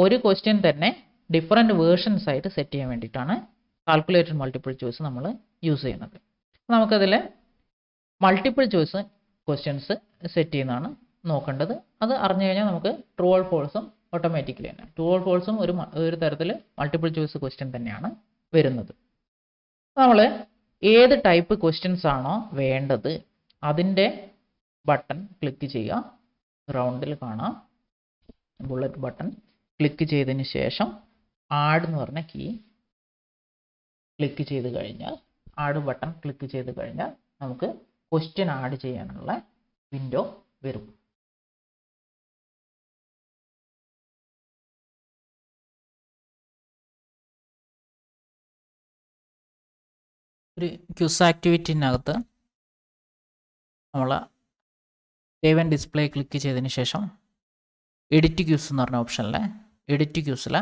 ഒരു ക്വസ്റ്റ്യൻ തന്നെ ഡിഫറെൻറ്റ് വേർഷൻസ് ആയിട്ട് സെറ്റ് ചെയ്യാൻ വേണ്ടിയിട്ടാണ് കാൽക്കുലേറ്റഡ് മൾട്ടിപ്പിൾ ചോയ്സ് നമ്മൾ യൂസ് ചെയ്യുന്നത്. നമുക്കതിൽ മൾട്ടിപ്പിൾ ചോയ്സ് ക്വസ്റ്റ്യൻസ് സെറ്റ് ചെയ്യുന്നതാണ് നോക്കേണ്ടത്. അത് അറിഞ്ഞു കഴിഞ്ഞാൽ നമുക്ക് ട്രൂ ഓർ ഫോൾസും ഓട്ടോമാറ്റിക്കലി തന്നെ, ട്രൂ ഓർ ഫോൾസും ഒരു തരത്തിൽ മൾട്ടിപ്പിൾ ചോയ്സ് ക്വസ്റ്റ്യൻ തന്നെയാണ് വരുന്നത്. നമ്മൾ ഏത് ടൈപ്പ് ക്വസ്റ്റ്യൻസ് ആണോ വേണ്ടത് അതിൻ്റെ ബട്ടൺ ക്ലിക്ക് ചെയ്യുക. റൗണ്ടിൽ കാണാം ബുള്ളറ്റ് ബട്ടൺ. ക്ലിക്ക് ചെയ്തതിന് ശേഷം ആഡ് എന്ന് പറഞ്ഞ കീ ക്ലിക്ക് ചെയ്ത് കഴിഞ്ഞാൽ, ആഡ് ബട്ടൺ ക്ലിക്ക് ചെയ്ത് കഴിഞ്ഞാൽ നമുക്ക് ക്വസ്റ്റ്യൻ ആഡ് ചെയ്യാനുള്ള വിൻഡോ വരും. ഒരു ക്യൂസ് ആക്ടിവിറ്റിനകത്ത് നമ്മൾ സേവ് ആൻഡ് ഡിസ്പ്ലേ ക്ലിക്ക് ചെയ്തതിന് ശേഷം എഡിറ്റ് ക്യൂസ് എന്ന് പറഞ്ഞ ഓപ്ഷനിൽ എഡിറ്റ് ക്യൂസിൽ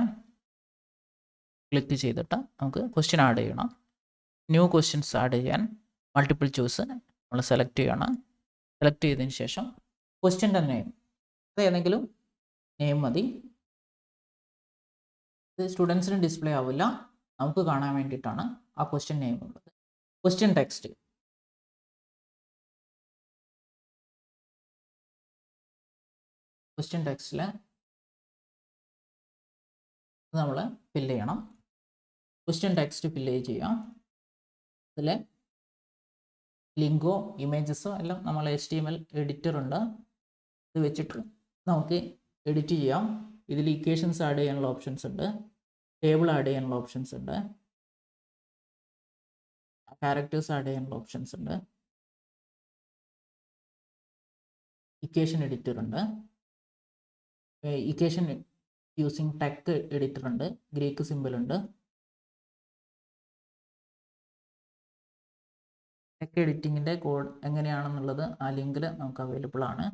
ക്ലിക്ക് ചെയ്തിട്ട് നമുക്ക് ക്വസ്റ്റ്യൻ ആഡ് ചെയ്യണം. ന്യൂ ക്വസ്റ്റ്യൻസ് ആഡ് ചെയ്യാൻ മൾട്ടിപ്പിൾ ചോയ്സ് നമ്മൾ സെലക്ട് ചെയ്യണം. സെലക്ട് ചെയ്തതിന് ശേഷം ക്വസ്റ്റ്യൻ്റെ നെയിം, അത് ഏതെങ്കിലും നെയിം മതി. ഇത് സ്റ്റുഡൻസിന് ഡിസ്പ്ലേ ആവില്ല, നമുക്ക് കാണാൻ വേണ്ടിയിട്ടാണ് ആ ക്വസ്റ്റ്യൻ നെയിം ഉള്ളത്. ക്വസ്റ്റ്യൻ ടെക്സ്റ്റ്, ക്വസ്റ്റ്യൻ ടെക്സ്റ്റിൽ നമ്മൾ ഫില്ല് ചെയ്യണം. ക്വസ്റ്റ്യൻ ടെക്സ്റ്റ് ഫില്ല് ചെയ്യാം. അതിൽ ലിങ്കോ ഇമേജസോ എല്ലാം നമ്മൾ HTML എഡിറ്റർ ഉണ്ട്, ഇത് വെച്ചിട്ട് നമുക്ക് എഡിറ്റ് ചെയ്യാം. ഇതിൽ ഇക്വേഷൻസ് ആഡ് ചെയ്യാനുള്ള ഓപ്ഷൻസ് ഉണ്ട്, ടേബിൾ ആഡ് ചെയ്യാനുള്ള ഓപ്ഷൻസ് ഉണ്ട്, ക്യാരക്ടേഴ്സ് ആഡ് ചെയ്യാനുള്ള ഓപ്ഷൻസ് ഉണ്ട്, ഇക്വേഷൻ എഡിറ്റർ ഉണ്ട്, ഇക്വേഷൻ യൂസിങ് ടെക് എഡിറ്റർ ഉണ്ട്, ഗ്രീക്ക് സിമ്പിൾ ഉണ്ട്. ടെക് എഡിറ്റിങ്ങിൻ്റെ കോഡ് എങ്ങനെയാണെന്നുള്ളത് ആ ലിങ്കിൽ നമുക്ക് അവൈലബിൾ ആണ്.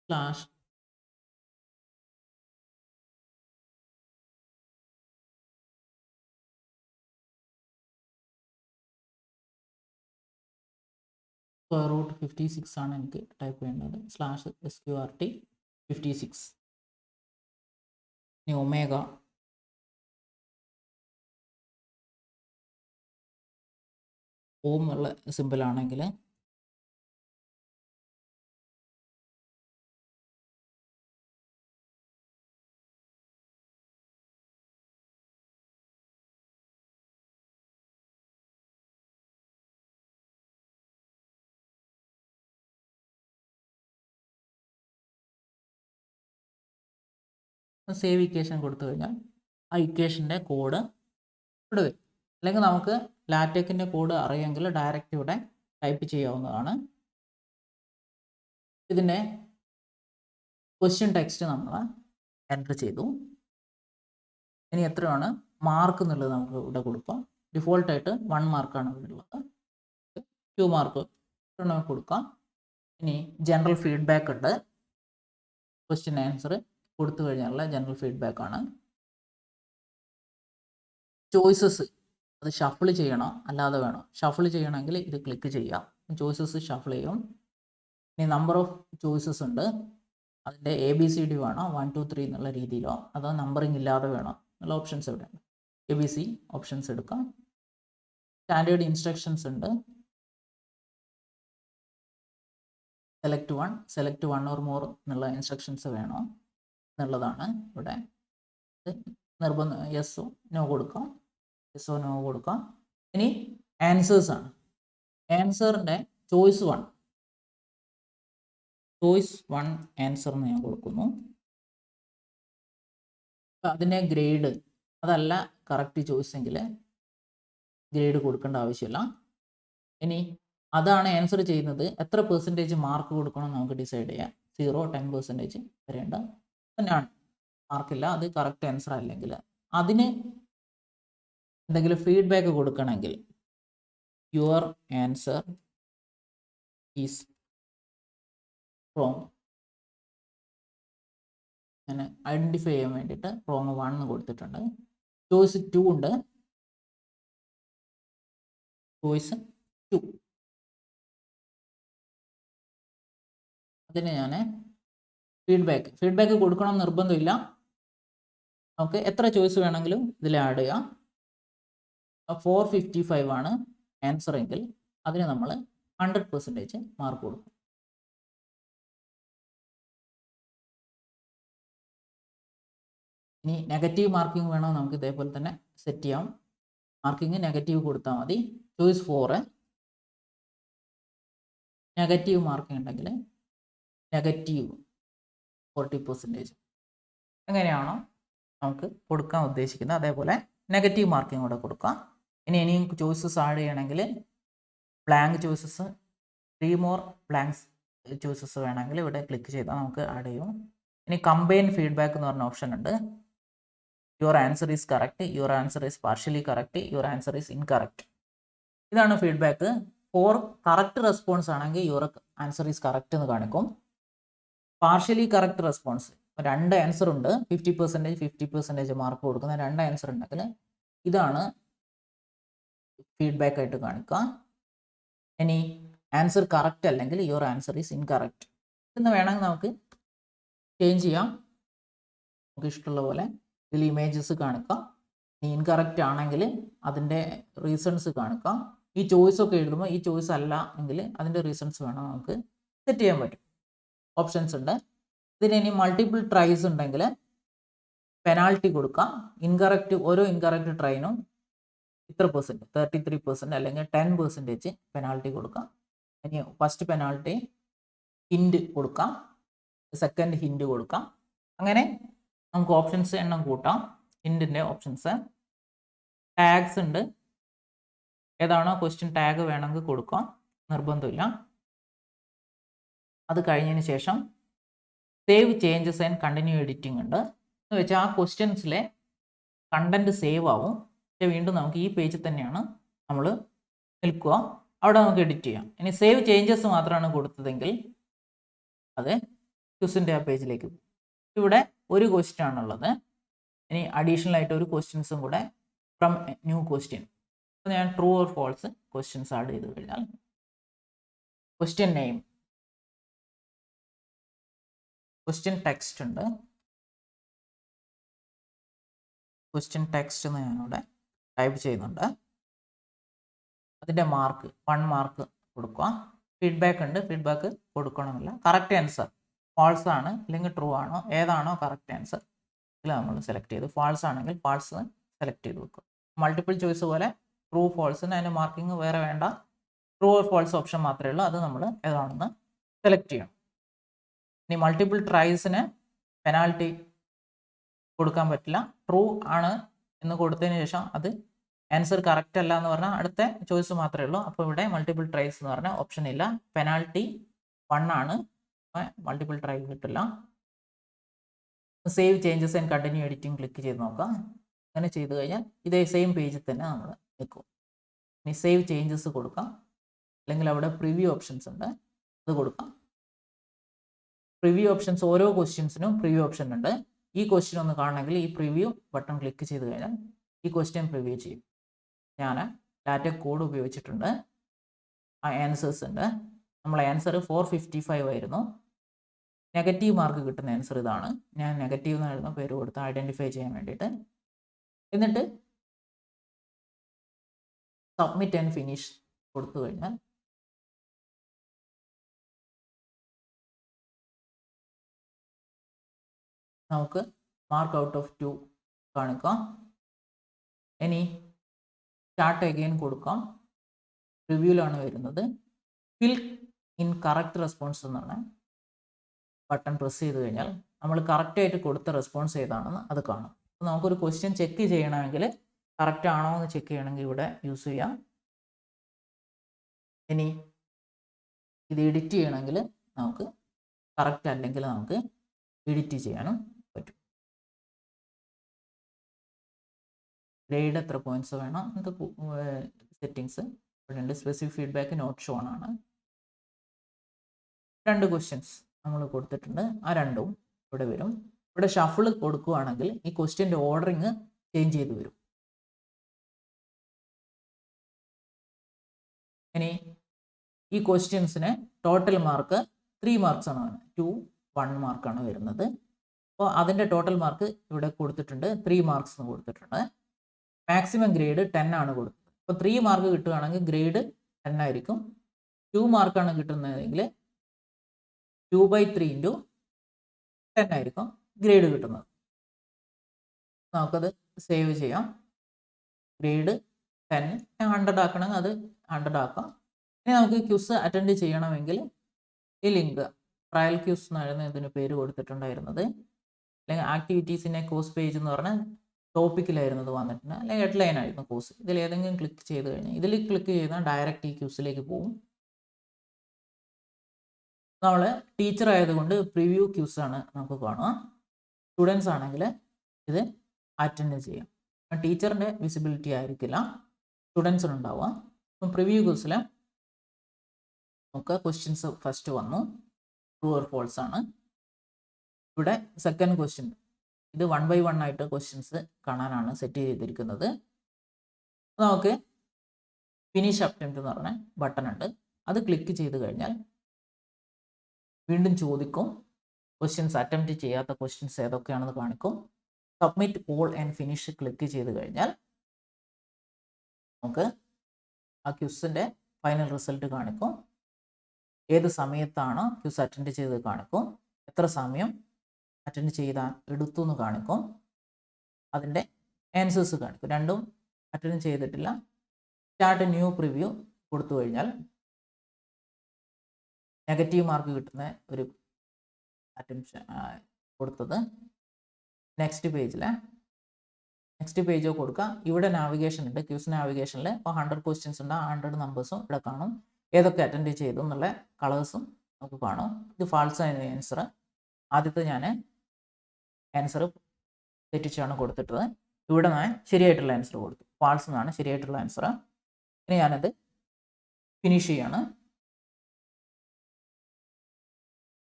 സ്ലാഷ് √56 ആണ് എനിക്ക് ടൈപ്പ് ചെയ്യേണ്ടത്. /SQRT 56. ഇനി ഒമേഗ ഓം ഉള്ള സിമ്പിളാണെങ്കിൽ സേവ് ഇക്വേഷൻ കൊടുത്തു കഴിഞ്ഞാൽ ആ ഇക്വേഷൻ്റെ കോഡ് ഇവിടെ വരും. അല്ലെങ്കിൽ നമുക്ക് ലാറ്റെക്കിൻ്റെ കോഡ് അറിയാമെങ്കിൽ ഡയറക്റ്റ് ഇവിടെ ടൈപ്പ് ചെയ്യാവുന്നതാണ്. ഇതിൻ്റെ ക്വസ്റ്റ്യൻ ടെക്സ്റ്റ് നമ്മൾ എൻ്റർ ചെയ്തു. ഇനി എത്രയാണ് മാർക്ക് എന്നുള്ളത് നമുക്ക് ഇവിടെ കൊടുക്കാം. ഡിഫോൾട്ടായിട്ട് 1 മാർക്കാണ് ഇവിടെ ഉള്ളത്, 2 മാർക്ക് നമുക്ക് കൊടുക്കാം. ഇനി ജനറൽ ഫീഡ്ബാക്ക് ഉണ്ട്, ക്വസ്റ്റ്യൻ ആൻസർ കൊടുത്തു കഴിഞ്ഞാലുള്ള ജനറൽ ഫീഡ്ബാക്ക് ആണ്. ചോയ്സസ് അത് ഷഫിൾ ചെയ്യണോ അല്ലാതെ വേണോ? ഷഫിൾ ചെയ്യണമെങ്കിൽ ഇത് ക്ലിക്ക് ചെയ്യാം, ചോയ്സസ് ഷഫിൾ ചെയ്യും. ഇനി നമ്പർ ഓഫ് ചോയ്സസ് ഉണ്ട്, അതിൻ്റെ ABCD വേണോ 1 2 3 എന്നുള്ള രീതിയിലോ അതോ നമ്പറിങ് ഇല്ലാതെ വേണോ എന്നുള്ള ഓപ്ഷൻസ് ഇവിടെ ഉണ്ട്. ABC ഓപ്ഷൻസ് എടുക്കാം. സ്റ്റാൻഡേർഡ് ഇൻസ്ട്രക്ഷൻസ് ഉണ്ട്, സെലക്ട് വൺ ഓർ മോർ എന്നുള്ള ഇൻസ്ട്രക്ഷൻസ് വേണോ എന്നുള്ളതാണ് ഇവിടെ. നിർബന്ധം യെസ്സോ നോ കൊടുക്കാം, യെസ്സോ നോ കൊടുക്കാം. ഇനി ആൻസേഴ്സ് ആണ്. ആൻസറിൻ്റെ ചോയ്സ് 1 ആൻസർ എന്ന് ഞാൻ കൊടുക്കുന്നു. അതിൻ്റെ ഗ്രേഡ് അതല്ല കറക്റ്റ് ചോയ്സ് എങ്കിൽ ഗ്രേഡ് കൊടുക്കേണ്ട ആവശ്യമില്ല. ഇനി അതാണ് ആൻസർ ചെയ്യുന്നത്, എത്ര പെർസെൻറ്റേജ് മാർക്ക് കൊടുക്കണം നമുക്ക് ഡിസൈഡ് ചെയ്യാം. 0 10% വരേണ്ട തന്നെയാണ്, മാർക്കില്ല, അത് കറക്റ്റ് ആൻസർ അല്ലെങ്കിൽ. അതിന് എന്തെങ്കിലും ഫീഡ്ബാക്ക് കൊടുക്കണമെങ്കിൽ യുവർ ആൻസർ ഈസ് റോങ്, അങ്ങനെ ഐഡൻറ്റിഫൈ ചെയ്യാൻ വേണ്ടിയിട്ട് റോങ് 1 കൊടുത്തിട്ടുണ്ട്. ചോയ്സ് 2 ഉണ്ട്, ചോയ്സ് 2 അതിന് ഞാൻ ഫീഡ്ബാക്ക് കൊടുക്കണം നിർബന്ധമില്ല. നമുക്ക് എത്ര ചോയ്സ് വേണമെങ്കിലും ഇതിൽ ആഡ് ചെയ്യാം. 455 ആണ് ആൻസർ എങ്കിൽ അതിന് നമ്മൾ 100% മാർക്ക് കൊടുക്കും. ഇനി നെഗറ്റീവ് മാർക്കിംഗ് വേണോ നമുക്ക് ഇതേപോലെ തന്നെ സെറ്റ് ചെയ്യാം. മാർക്കിംഗ് നെഗറ്റീവ് കൊടുത്താൽ മതി. ചോയ്സ് 4 നെഗറ്റീവ് മാർക്കിംഗ് ഉണ്ടെങ്കിൽ നെഗറ്റീവ് 40%. എങ്ങനെയാണോ നമുക്ക് കൊടുക്കാൻ ഉദ്ദേശിക്കുന്നത് അതേപോലെ നെഗറ്റീവ് മാർക്കിംഗ് കൂടെ കൊടുക്കാം. ഇനിയും ചോയ്സസ് ആഡ് ചെയ്യണമെങ്കിൽ blank choices 3 more blanks choices വേണമെങ്കിൽ ഇവിടെ ക്ലിക്ക് ചെയ്താൽ നമുക്ക് ആഡ് ചെയ്യും. ഇനി കമ്പൈൻ ഫീഡ്ബാക്ക് എന്ന് പറഞ്ഞ ഓപ്ഷൻ ഉണ്ട്. Your answer is correct, your answer is partially correct, your answer is incorrect. ഇതാണ് ഫീഡ്ബാക്ക്. ഫോർ കറക്റ്റ് റെസ്പോൺസ് ആണെങ്കിൽ യുവർ ആൻസർ ഈസ് കറക്റ്റ് എന്ന് കാണിക്കും. പാർഷ്യലി കറക്റ്റ് റെസ്പോൺസ് 2 ആൻസർ ഉണ്ട്, 50% 50% മാർക്ക് കൊടുക്കുന്ന 2 ആൻസർ ഉണ്ടെങ്കിൽ ഇതാണ് ഫീഡ്ബാക്ക് ആയിട്ട് കാണിക്കുക. ഇനി ആൻസർ കറക്റ്റ് അല്ലെങ്കിൽ യുവർ ആൻസർ ഈസ് ഇൻകറക്റ്റ് എന്ന് വേണമെങ്കിൽ നമുക്ക് ചേഞ്ച് ചെയ്യാം. നമുക്ക് ഇഷ്ടമുള്ള പോലെ ഇതിൽ ഇമേജസ് കാണിക്കാം. ഇനി ഇൻകറക്റ്റ് ആണെങ്കിൽ അതിൻ്റെ റീസൺസ് കാണിക്കാം. ഈ ചോയ്സ് ഒക്കെ എഴുതുമ്പോൾ ഈ ചോയ്സ് അല്ല എങ്കിൽ അതിൻ്റെ റീസൺസ് വേണം നമുക്ക് സെറ്റ് ചെയ്യാൻ പറ്റും. ഓപ്ഷൻസ് ഉണ്ട്. ഇതിന് ഇനി മൾട്ടിപ്പിൾ ട്രൈസ് ഉണ്ടെങ്കിൽ പെനാൾട്ടി കൊടുക്കാം. ഓരോ ഇൻകറക്റ്റ് ട്രൈനും ഇത്ര പെർസെൻറ്റ് 33% അല്ലെങ്കിൽ 10% പെനാൾട്ടി കൊടുക്കാം. ഇനി ഫസ്റ്റ് പെനാൾട്ടി ഹിൻഡ് കൊടുക്കാം, സെക്കൻഡ് ഹിൻഡ് കൊടുക്കാം. അങ്ങനെ നമുക്ക് ഓപ്ഷൻസ് എണ്ണം കൂട്ടാം. ഹിൻഡിൻ്റെ ഓപ്ഷൻസ് ടാഗ്സ് ഉണ്ട്. ഏതാണോ ക്വസ്റ്റ്യൻ ടാഗ് വേണമെങ്കിൽ കൊടുക്കാം, നിർബന്ധമില്ല. അത് കഴിഞ്ഞതിന് ശേഷം save changes and continue editing ഉണ്ട്. എന്ന് വെച്ചാൽ ആ ക്വസ്റ്റ്യൻസിലെ കണ്ടന്റ് സേവ് ആവും. പക്ഷേ വീണ്ടും നമുക്ക് ഈ പേജിൽ തന്നെയാണ് നമ്മൾ നിൽക്കുക, അവിടെ നമുക്ക് എഡിറ്റ് ചെയ്യാം. ഇനി സേവ് ചേഞ്ചസ് മാത്രമാണ് കൊടുത്തതെങ്കിൽ അത് ക്വിസിൻ്റെ ആ പേജിലേക്ക് പോകും. ഇവിടെ ഒരു ക്വസ്റ്റ്യൻ ആണുള്ളത്. ഇനി അഡീഷണൽ ആയിട്ട് ഒരു ക്വസ്റ്റ്യൻസും കൂടെ ഫ്രം ന്യൂ ക്വസ്റ്റ്യൻ. അപ്പോൾ ഞാൻ true or false questions add ചെയ്ത് കഴിഞ്ഞാൽ ക്വസ്റ്റ്യൻ നെയിം, ക്വസ്റ്റ്യൻ ടെക്സ്റ്റ് ഉണ്ട്. ക്വസ്റ്റ്യൻ ടെക്സ്റ്റ് എന്ന് ഞാനിവിടെ ടൈപ്പ് ചെയ്യുന്നുണ്ട്. അതിൻ്റെ മാർക്ക് 1 മാർക്ക് കൊടുക്കുക. ഫീഡ്ബാക്ക് ഉണ്ട്, ഫീഡ്ബാക്ക് കൊടുക്കണമെന്നില്ല. കറക്റ്റ് ആൻസർ ഫാൾസ് ആണ് അല്ലെങ്കിൽ ട്രൂ ആണോ ഏതാണോ കറക്റ്റ് ആൻസർ ഇതിൽ നമ്മൾ സെലക്ട് ചെയ്ത്, ഫാൾസ് ആണെങ്കിൽ ഫാൾസ് സെലക്ട് ചെയ്ത് വെക്കുക. മൾട്ടിപ്പിൾ ചോയ്സ് പോലെ ട്രൂ ഫോൾസിന് അതിൻ്റെ മാർക്കിംഗ് വേറെ വേണ്ട. ട്രൂ ഓർ ഫോൾസ് ഓപ്ഷൻ മാത്രമേ ഉള്ളൂ, അത് നമ്മൾ ഏതാണെന്ന് സെലക്ട് ചെയ്യണം. ഇനി മൾട്ടിപ്പിൾ ട്രൈസിന് പെനാൾട്ടി കൊടുക്കാൻ പറ്റില്ല. ട്രൂ ആണ് എന്ന് കൊടുത്തതിന് ശേഷം അത് ആൻസർ കറക്റ്റ് അല്ല എന്ന് പറഞ്ഞാൽ അടുത്ത ചോയ്സ് മാത്രമേ ഉള്ളൂ. അപ്പോൾ ഇവിടെ മൾട്ടിപ്പിൾ ട്രൈസ് എന്ന് പറഞ്ഞാൽ ഓപ്ഷൻ ഇല്ല. പെനാൾട്ടി 1 ആണ്, മൾട്ടിപ്പിൾ ട്രൈ കിട്ടില്ല. Save changes and continue editing click ചെയ്ത് നോക്കാം. അങ്ങനെ ചെയ്ത് കഴിഞ്ഞാൽ ഇതേ സെയിം പേജിൽ തന്നെ നമ്മൾ നിൽക്കും. ഇനി സേവ് ചേഞ്ചസ് കൊടുക്കാം, അല്ലെങ്കിൽ അവിടെ പ്രിവ്യൂ ഓപ്ഷൻസ് ഉണ്ട്, അത് കൊടുക്കാം. പ്രിവ്യൂ ഓപ്ഷൻസ് ഓരോ ക്വസ്റ്റ്യൻസിനും പ്രിവ്യൂ ഓപ്ഷൻ ഉണ്ട്. ഈ ക്വസ്റ്റ്യൻ ഒന്ന് കാണണമെങ്കിൽ ഈ പ്രിവ്യൂ ബട്ടൺ ക്ലിക്ക് ചെയ്ത് കഴിഞ്ഞാൽ ഈ ക്വസ്റ്റ്യൻ പ്രിവ്യൂ ചെയ്യും. ഞാൻ ഡാറ്റ കോഡ് ഉപയോഗിച്ചിട്ടുണ്ട്. ആ ആൻസേഴ്സ് ഉണ്ട്. നമ്മൾ ആൻസർ 455 ആയിരുന്നു. നെഗറ്റീവ് മാർക്ക് കിട്ടുന്ന ആൻസർ ഇതാണ്. ഞാൻ നെഗറ്റീവ് എന്നായിരുന്നു പേര് കൊടുത്ത് ഐഡൻറ്റിഫൈ ചെയ്യാൻ വേണ്ടിയിട്ട്. എന്നിട്ട് സബ്മിറ്റ് ആൻഡ് ഫിനിഷ് കൊടുത്തു കഴിഞ്ഞാൽ നമുക്ക് മാർക്ക് ഔട്ട് ഓഫ് 2 കാണിക്കാം. ഇനി സ്റ്റാർട്ട് അഗെയിൻ കൊടുക്കാം. റിവ്യൂലാണ് വരുന്നത്. ഫിൽ ഇൻ കറക്റ്റ് റെസ്പോൺസ് എന്നാണ് ബട്ടൺ പ്രസ് ചെയ്ത് കഴിഞ്ഞാൽ നമ്മൾ കറക്റ്റായിട്ട് കൊടുത്ത റെസ്പോൺസ് ഏതാണെന്ന് അത് കാണും. അപ്പോൾ നമുക്കൊരു ക്വസ്റ്റ്യൻ ചെക്ക് ചെയ്യണമെങ്കിൽ കറക്റ്റ് ആണോ എന്ന് ചെക്ക് ചെയ്യണമെങ്കിൽ ഇവിടെ യൂസ് ചെയ്യാം. ഇനി ഇത് എഡിറ്റ് ചെയ്യണമെങ്കിൽ നമുക്ക് കറക്റ്റ് അല്ലെങ്കിൽ നമുക്ക് എഡിറ്റ് ചെയ്യാനും പറ്റും. ഗ്രേഡ് എത്ര പോയിന്റ്സ് വേണം ഇത് സെറ്റിങ്സ് ഇവിടെ ഉണ്ട്. സ്പെസിഫിക് ഫീഡ്ബാക്ക് നോട്ട് ഷോൺ ആണ്. 2 ക്വസ്റ്റ്യൻസ് നമ്മൾ കൊടുത്തിട്ടുണ്ട്, ആ രണ്ടും ഇവിടെ വരും. ഇവിടെ ഷഫിൾ കൊടുക്കുകയാണെങ്കിൽ ഈ ക്വസ്റ്റ്യൻ്റെ ഓർഡറിങ് ചേഞ്ച് ചെയ്ത് വരും. ഇനി ഈ ക്വസ്റ്റ്യൻസിന് ടോട്ടൽ മാർക്ക് 3 മാർക്സ് ആണ് 2 1 മാർക്കാണ് വരുന്നത്. അപ്പോൾ അതിൻ്റെ ടോട്ടൽ മാർക്ക് ഇവിടെ കൊടുത്തിട്ടുണ്ട് 3 മാർക്സ് എന്ന് കൊടുത്തിട്ടുണ്ട്. മാക്സിമം ഗ്രേഡ് 10 ആണ് കൊടുത്തത്. അപ്പോൾ 3 മാർക്ക് കിട്ടുകയാണെങ്കിൽ ഗ്രേഡ് 10 ആയിരിക്കും. 2 മാർക്കാണ് കിട്ടുന്നതെങ്കിൽ 2/3 × 10 ആയിരിക്കും ഗ്രേഡ് കിട്ടുന്നത്. നമുക്കത് സേവ് ചെയ്യാം. ഗ്രേഡ് 10 100 ആക്കണമെങ്കിൽ അത് 100 ആക്കാം. ഇനി നമുക്ക് ക്യൂസ് അറ്റൻഡ് ചെയ്യണമെങ്കിൽ ഈ ലിങ്ക് ട്രയൽ ക്യൂസ് എന്നായിരുന്നു ഇതിന് പേര് കൊടുത്തിട്ടുണ്ടായിരുന്നത്. അല്ലെങ്കിൽ ആക്ടിവിറ്റീസിൻ്റെ കോഴ്സ് പേജ് എന്ന് പറഞ്ഞാൽ ടോപ്പിക്കിലായിരുന്നു ഇത് വന്നിട്ടുണ്ട്. അല്ലെങ്കിൽ ഹെഡ്ലൈൻ ആയിരുന്നു കോഴ്സ്. ഇതിൽ ഏതെങ്കിലും ക്ലിക്ക് ചെയ്ത് കഴിഞ്ഞാൽ ഇതിൽ ക്ലിക്ക് ചെയ്താൽ ഡയറക്റ്റ് ഈ ക്യൂസിലേക്ക് പോകും. നമ്മൾ ടീച്ചർ ആയതുകൊണ്ട് പ്രിവ്യൂ ക്യൂസ് ആണ് നമുക്ക് കാണുക. സ്റ്റുഡൻസ് ആണെങ്കിൽ ഇത് അറ്റൻഡ് ചെയ്യാം. ടീച്ചറിൻ്റെ വിസിബിലിറ്റി ആയിരിക്കില്ല, സ്റ്റുഡൻസിനുണ്ടാവുക. അപ്പം പ്രിവ്യൂ ക്യൂസിൽ നമുക്ക് ക്വസ്റ്റ്യൻസ് ഫസ്റ്റ് വന്നു, ട്രൂ ഓർ ഫോൾസ് ആണ്. ഇവിടെ സെക്കൻഡ് ക്വസ്റ്റ്യൻ ഇത് 1 by 1 ആയിട്ട് ക്വസ്റ്റ്യൻസ് കാണാനാണ് സെറ്റ് ചെയ്തിരിക്കുന്നത്. നമുക്ക് ഫിനിഷ് അറ്റംപ്റ്റ് എന്ന് പറഞ്ഞ ബട്ടൺ ഉണ്ട്. അത് ക്ലിക്ക് ചെയ്ത് കഴിഞ്ഞാൽ വീണ്ടും ചോദിക്കും. ക്വസ്റ്റ്യൻസ് അറ്റംപ്റ്റ് ചെയ്യാത്ത ക്വസ്റ്റ്യൻസ് ഏതൊക്കെയാണെന്ന് കാണിക്കും. Submit all and finish click ചെയ്ത് കഴിഞ്ഞാൽ നമുക്ക് ആ ക്യൂസിൻ്റെ ഫൈനൽ റിസൾട്ട് കാണിക്കും. ഏത് സമയത്താണ് ക്യൂസ് അറ്റൻഡ് ചെയ്ത് കാണിക്കും. എത്ര സമയം അറ്റൻഡ് ചെയ്താൽ എടുത്തു എന്ന് കാണിക്കും. അതിൻ്റെ ആൻസേഴ്സ് കാണിക്കും. രണ്ടും അറ്റൻഡ് ചെയ്തിട്ടില്ല. സ്റ്റാർട്ട് ന്യൂ പ്രിവ്യൂ കൊടുത്തു കഴിഞ്ഞാൽ നെഗറ്റീവ് മാർക്ക് കിട്ടുന്ന ഒരു അറ്റംപ്ഷൻ കൊടുത്തത് നെക്സ്റ്റ് പേജ് കൊടുക്കുക. ഇവിടെ നാവിഗേഷൻ ഉണ്ട്. ക്യൂസ് നാവിഗേഷനിൽ ഇപ്പോൾ 100 ക്വസ്റ്റ്യൻസ് ഉണ്ട്. 100 നമ്പേഴ്സും ഇവിടെ കാണും. ഏതൊക്കെ അറ്റൻഡ് ചെയ്തു എന്നുള്ള കളേഴ്സും നമുക്ക് കാണും. ഇത് ഫാൾസ് ആയ ആൻസർ. ആദ്യത്തെ ഞാൻ ആൻസർ തെറ്റിച്ചാണ് കൊടുത്തിട്ടത്. ഇവിടെ ഞാൻ ശരിയായിട്ടുള്ള ആൻസർ കൊടുത്തു. ഫാൾസ് എന്നാണ് ശരിയായിട്ടുള്ള ആൻസർ. ഇനി ഞാനത് ഫിനിഷ് ചെയ്യാണ്.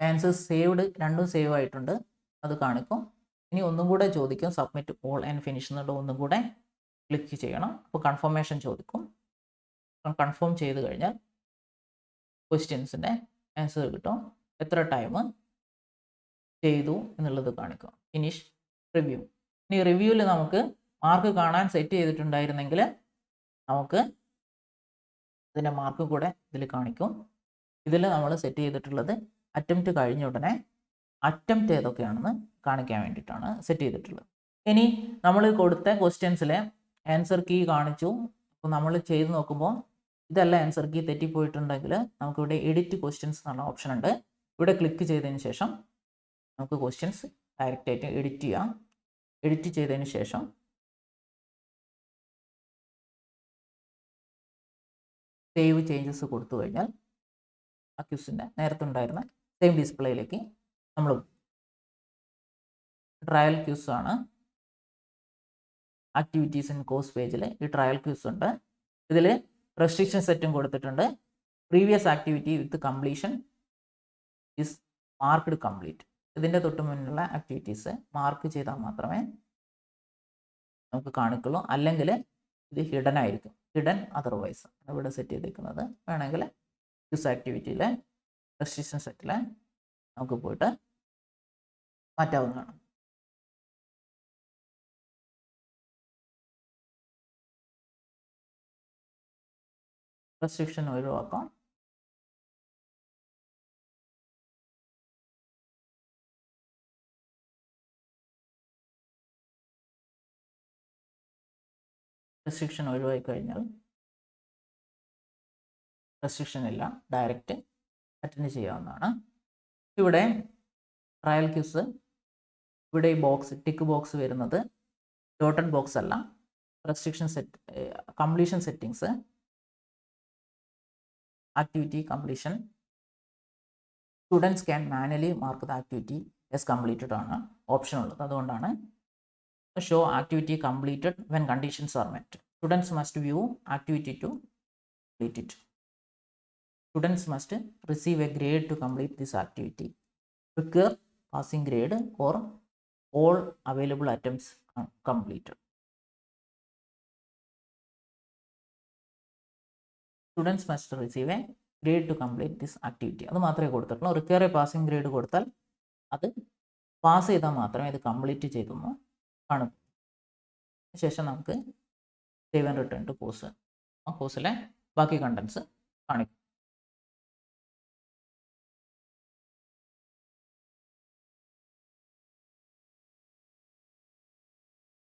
ആൻസേഴ്സ് സേവ്ഡ് രണ്ടും സേവ് ആയിട്ടുണ്ട്, അത് കാണിക്കും. ഇനി ഒന്നും കൂടെ ചോദിക്കും. സബ്മിറ്റ് ഓൾ ആൻഡ് ഫിനിഷ് എന്നുള്ള ഒന്നും കൂടെ ക്ലിക്ക് ചെയ്യണം. അപ്പോൾ കൺഫർമേഷൻ ചോദിക്കും. കൺഫേം ചെയ്ത് കഴിഞ്ഞാൽ ക്വസ്റ്റ്യൻസിൻ്റെ ആൻസർ കിട്ടും. എത്ര ടൈം ചെയ്തു എന്നുള്ളത് കാണിക്കും. Finish review. ഇനി റിവ്യൂവിൽ നമുക്ക് മാർക്ക് കാണാൻ സെറ്റ് ചെയ്തിട്ടുണ്ടായിരുന്നെങ്കിൽ നമുക്ക് ഇതിൻ്റെ മാർക്ക് കൂടെ ഇതിൽ കാണിക്കും. ഇതിൽ നമ്മൾ സെറ്റ് ചെയ്തിട്ടുള്ളത് അറ്റംപ്റ്റ് കഴിഞ്ഞ ഉടനെ അറ്റംപ്റ്റ് ഏതൊക്കെയാണെന്ന് കാണിക്കാൻ വേണ്ടിയിട്ടാണ് സെറ്റ് ചെയ്തിട്ടുള്ളത്. ഇനി നമ്മൾ കൊടുത്ത ക്വസ്റ്റ്യൻസിലെ ആൻസർ കീ കാണിച്ചു. അപ്പോൾ നമ്മൾ ചെയ്ത് നോക്കുമ്പോൾ ഇതല്ല ആൻസർ കീ തെറ്റിപ്പോയിട്ടുണ്ടെങ്കിൽ നമുക്കിവിടെ എഡിറ്റ് ക്വസ്റ്റ്യൻസ് എന്നുള്ള ഓപ്ഷൻ ഉണ്ട്. ഇവിടെ ക്ലിക്ക് ചെയ്തതിന് ശേഷം നമുക്ക് ക്വസ്റ്റ്യൻസ് ഡയറക്റ്റായിട്ട് എഡിറ്റ് ചെയ്യാം. എഡിറ്റ് ചെയ്തതിന് ശേഷം സേവ് ചേഞ്ചസ് കൊടുത്തു കഴിഞ്ഞാൽ ആ ക്വസ്റ്റ്യൻ്റെ നേരത്തെ ഉണ്ടായിരുന്ന സെയിം ഡിസ്പ്ലേയിലേക്ക് നമ്മൾ ട്രയൽ ക്യൂസ് ആണ്. ആക്ടിവിറ്റീസ് ഇൻ കോഴ്സ് പേജിൽ ഈ ട്രയൽ ക്യൂസ് ഉണ്ട്. ഇതിൽ റെസ്ട്രിക്ഷൻ സെറ്റും കൊടുത്തിട്ടുണ്ട്. Previous activity with completion is marked complete. ഇതിൻ്റെ തൊട്ട് മുന്നിലുള്ള ആക്ടിവിറ്റീസ് മാർക്ക് ചെയ്താൽ മാത്രമേ നമുക്ക് കാണിക്കുള്ളൂ. അല്ലെങ്കിൽ ഇത് ഹിഡൻ ആയിരിക്കും. ഹിഡൻ അതർവൈസ് ഇവിടെ സെറ്റ് ചെയ്തിരിക്കുന്നത്. വേണമെങ്കിൽ ക്യൂസ് ആക്ടിവിറ്റിയിലെ റെസ്ട്രിക്ഷൻ സെറ്റിൽ നമുക്ക് പോയിട്ട് മാറ്റാവുന്നതാണ്. റെസ്ട്രിക്ഷൻ ഒഴിവാക്കാം. റെസ്ട്രിക്ഷൻ ഒഴിവാക്കി കഴിഞ്ഞാൽ റെസ്ട്രിക്ഷൻ ഇല്ല, ഡയറക്റ്റ് അറ്റൻഡ് ചെയ്യാവുന്നതാണ്. ഇവിടെ ട്രയൽ ക്യൂസ്, ഇവിടെ ഈ ബോക്സ് ടിക്ക് ബോക്സ് വരുന്നത് ഡോട്ടഡ് ബോക്സ് അല്ല. Restriction set, completion settings, activity completion, students can manually mark the activity as completed ആണ് ഓപ്ഷൻ ഉള്ളത്. അതുകൊണ്ടാണ് show activity completed when conditions are met. Students must view activity to complete it. Students must receive a grade to complete this activity. Require passing grade or all available attempts completed. Students must receive A grade two complete this activity. അത് മാത്രമേ കൊടുത്തിട്ടുള്ളൂ. Require A passing grade കൊടുത്താൽ അത് pass ചെയ്താൽ മാത്രമേ ഇത് complete ചെയ്തെന്ന് കാണും. ശേഷം നമുക്ക് save and return two course, ആ കോഴ്സിലെ ബാക്കി കണ്ടൻസ് കാണിക്കും.